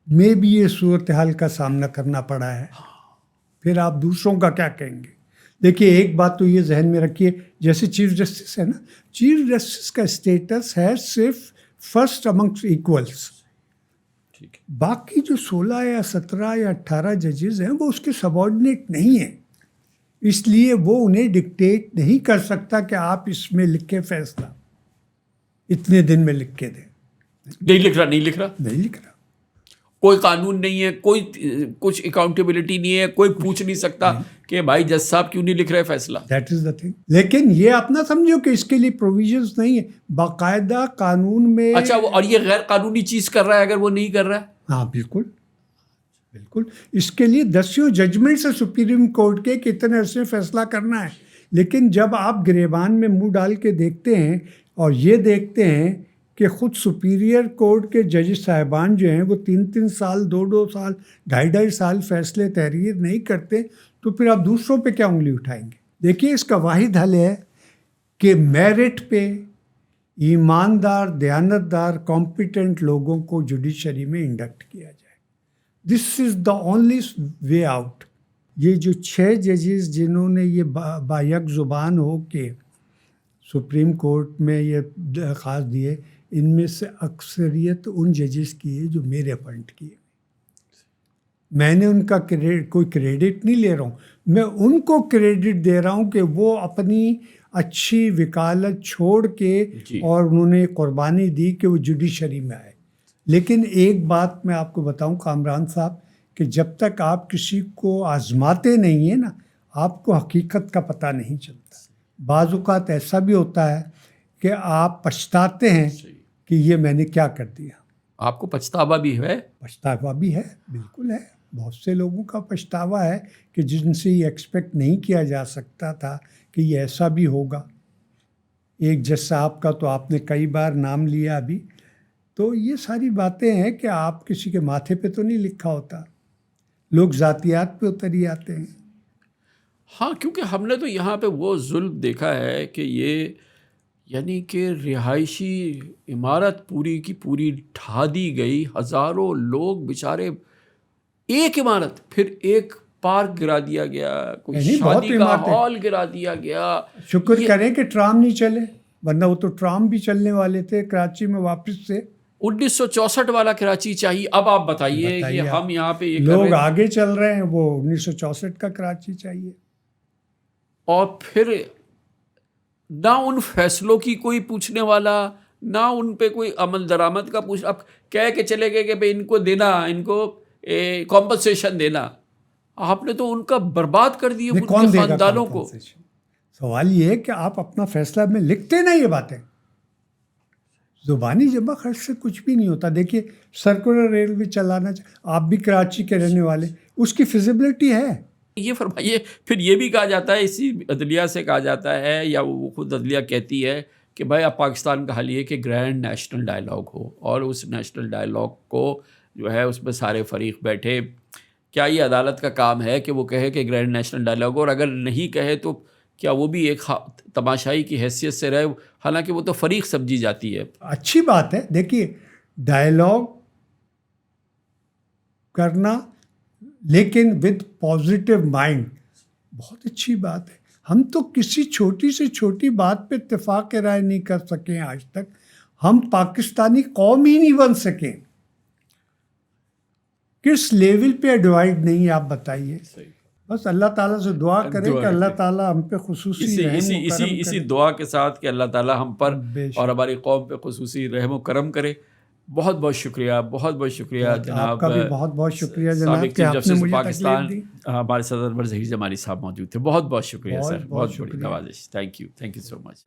میں بھی یہ صورتحال کا سامنا کرنا پڑا ہے، پھر آپ دوسروں کا کیا کہیں گے؟ دیکھیے ایک بات تو یہ ذہن میں رکھیے، جیسے چیف جسٹس ہے نا، چیف جسٹس کا اسٹیٹس ہے صرف فرسٹ امنگس ایکولس، باقی جو 16 یا 17 یا 18 ججز ہیں وہ اس کے سبارڈینیٹ نہیں ہیں، اس لیے وہ انہیں ڈکٹیٹ نہیں کر سکتا کہ آپ اس میں لکھے فیصلہ اتنے دن میں لکھ کے دیں۔ نہیں لکھ رہا، کوئی قانون نہیں ہے، کوئی کچھ اکاؤنٹیبلٹی نہیں ہے، کوئی پوچھ نہیں سکتا کہ بھائی جج صاحب کیوں نہیں لکھ رہے فیصلہ۔ That is the thing. لیکن یہ آپ نہ سمجھو کہ اس کے لیے پروویژنس نہیں ہے، باقاعدہ قانون میں۔ اچھا، اور یہ غیر قانونی چیز کر رہا ہے اگر وہ نہیں کر رہا ہے؟ ہاں بالکل، اس کے لیے 10 ججمنٹس ہے سپریم کورٹ کے کہ اتنے عرصے فیصلہ کرنا ہے، لیکن جب آپ گریبان میں منہ ڈال کے دیکھتے ہیں اور یہ دیکھتے ہیں کہ خود سپیریئر کورٹ کے جج صاحبان جو ہیں وہ 3 سال 2 سال 2.5 سال فیصلے تحریر نہیں کرتے، تو پھر آپ دوسروں پہ کیا انگلی اٹھائیں گے؟ دیکھیے اس کا واحد حل ہے کہ میرٹ پہ ایماندار، دیانتدار، کمپیٹنٹ لوگوں کو جوڈیشری میں انڈکٹ کیا جائے۔ دس از دا اونلی وے آؤٹ۔ یہ جو 6 ججز جنہوں نے یہ بایک زبان ہو کے سپریم کورٹ میں یہ درخواست دیے، ان میں سے اکثریت ان ججز کی ہے جو میرے اپوائنٹ کیے، میں نے ان کا کوئی کریڈٹ نہیں لے رہا ہوں، میں ان کو کریڈٹ دے رہا ہوں کہ وہ اپنی اچھی وکالت چھوڑ کے اور انہوں نے قربانی دی کہ وہ جوڈیشری میں آئے. لیکن ایک بات میں آپ کو بتاؤں کامران صاحب کہ جب تک آپ کسی کو آزماتے نہیں ہیں نا آپ کو حقیقت کا پتہ نہیں چلتا. بعض اوقات ایسا بھی ہوتا ہے کہ آپ پچھتاتے ہیں کہ یہ میں نے کیا کر دیا. آپ کو پچھتاوا بھی ہے؟ پچھتاوا بھی ہے، بالکل ہے. بہت سے لوگوں کا پچھتاوا ہے کہ جن سے یہ ایکسپیکٹ نہیں کیا جا سکتا تھا کہ یہ ایسا بھی ہوگا. ایک جج صاحب کا تو آپ نے کئی بار نام لیا ابھی. تو یہ ساری باتیں ہیں کہ آپ کسی کے ماتھے پہ تو نہیں لکھا ہوتا، لوگ ذاتیات پہ اتر ہی آتے ہیں. ہاں، کیونکہ ہم نے تو یہاں پہ وہ ظلم دیکھا ہے کہ یہ یعنی کہ رہائشی عمارت پوری کی پوری ڈھا دی گئی، ہزاروں لوگ بیچارے، ایک عمارت، پھر ایک پارک گرا دیا گیا، کوئی شادی کا ہال گرا دیا گیا. شکر کریں کہ ٹرام نہیں چلے، ورنہ وہ تو ٹرام بھی چلنے والے تھے کراچی میں واپس سے. 1964 والا کراچی چاہیے. اب آپ بتائیے کہ ہم یہاں پہ یہ لوگ آگے چل رہے ہیں، وہ 1964 کا کراچی چاہیے. اور پھر نہ ان فیصلوں کی کوئی پوچھنے والا، نہ ان پہ کوئی عمل درآمد کا پوچھ. اب کہہ کے چلے گئے کہ بھائی ان کو دینا، ان کو کمپنسیشن دینا. آپ نے تو ان کا برباد کر دیا، ان کے خاندانوں کو. سوال یہ ہے کہ آپ اپنا فیصلہ میں لکھتے نا یہ باتیں. زبانی جمع خرچ سے کچھ بھی نہیں ہوتا. دیکھیے سرکولر ریلوے چلانا آپ بھی کراچی کے رہنے والے، اس کی فیزیبلٹی ہے. یہ فرمائیے، پھر یہ بھی کہا جاتا ہے، اسی عدلیہ سے کہا جاتا ہے، یا وہ خود عدلیہ کہتی ہے کہ بھائی اب پاکستان کا حال یہ کہ گرینڈ نیشنل ڈائلاگ ہو، اور اس نیشنل ڈائلاگ کو جو ہے اس میں سارے فریق بیٹھے. کیا یہ عدالت کا کام ہے کہ وہ کہے کہ گرینڈ نیشنل ڈائلاگ ہو؟ اور اگر نہیں کہے تو کیا وہ بھی ایک تماشائی کی حیثیت سے رہے، حالانکہ وہ تو فریق سمجھی جاتی ہے. اچھی بات ہے. دیکھیے ڈائلاگ کرنا لیکن ود پازیٹیو مائنڈ بہت اچھی بات ہے. ہم تو کسی چھوٹی سے چھوٹی بات پہ اتفاق رائے نہیں کر سکے آج تک. ہم پاکستانی قوم ہی نہیں بن سکے. کس لیول پہ ڈیوائڈ نہیں ہے آپ بتائیے. بس اللہ تعالیٰ سے دعا کریں کہ اللہ تعالیٰ ہم پہ خصوصی اسی دعا کے ساتھ کہ اللہ تعالیٰ ہم پر اور ہماری قوم پہ خصوصی رحم و کرم کرے. بہت بہت شکریہ، بہت بہت شکریہ جناب. آپ کا بھی بہت بہت شکریہ جناب کہ آپ نے مجھے پاکستان ہمارے صدر انور ظہیر جمالی صاحب موجود تھے. بہت بہت شکریہ سر، بہت بڑی نوازش. Thank you so much.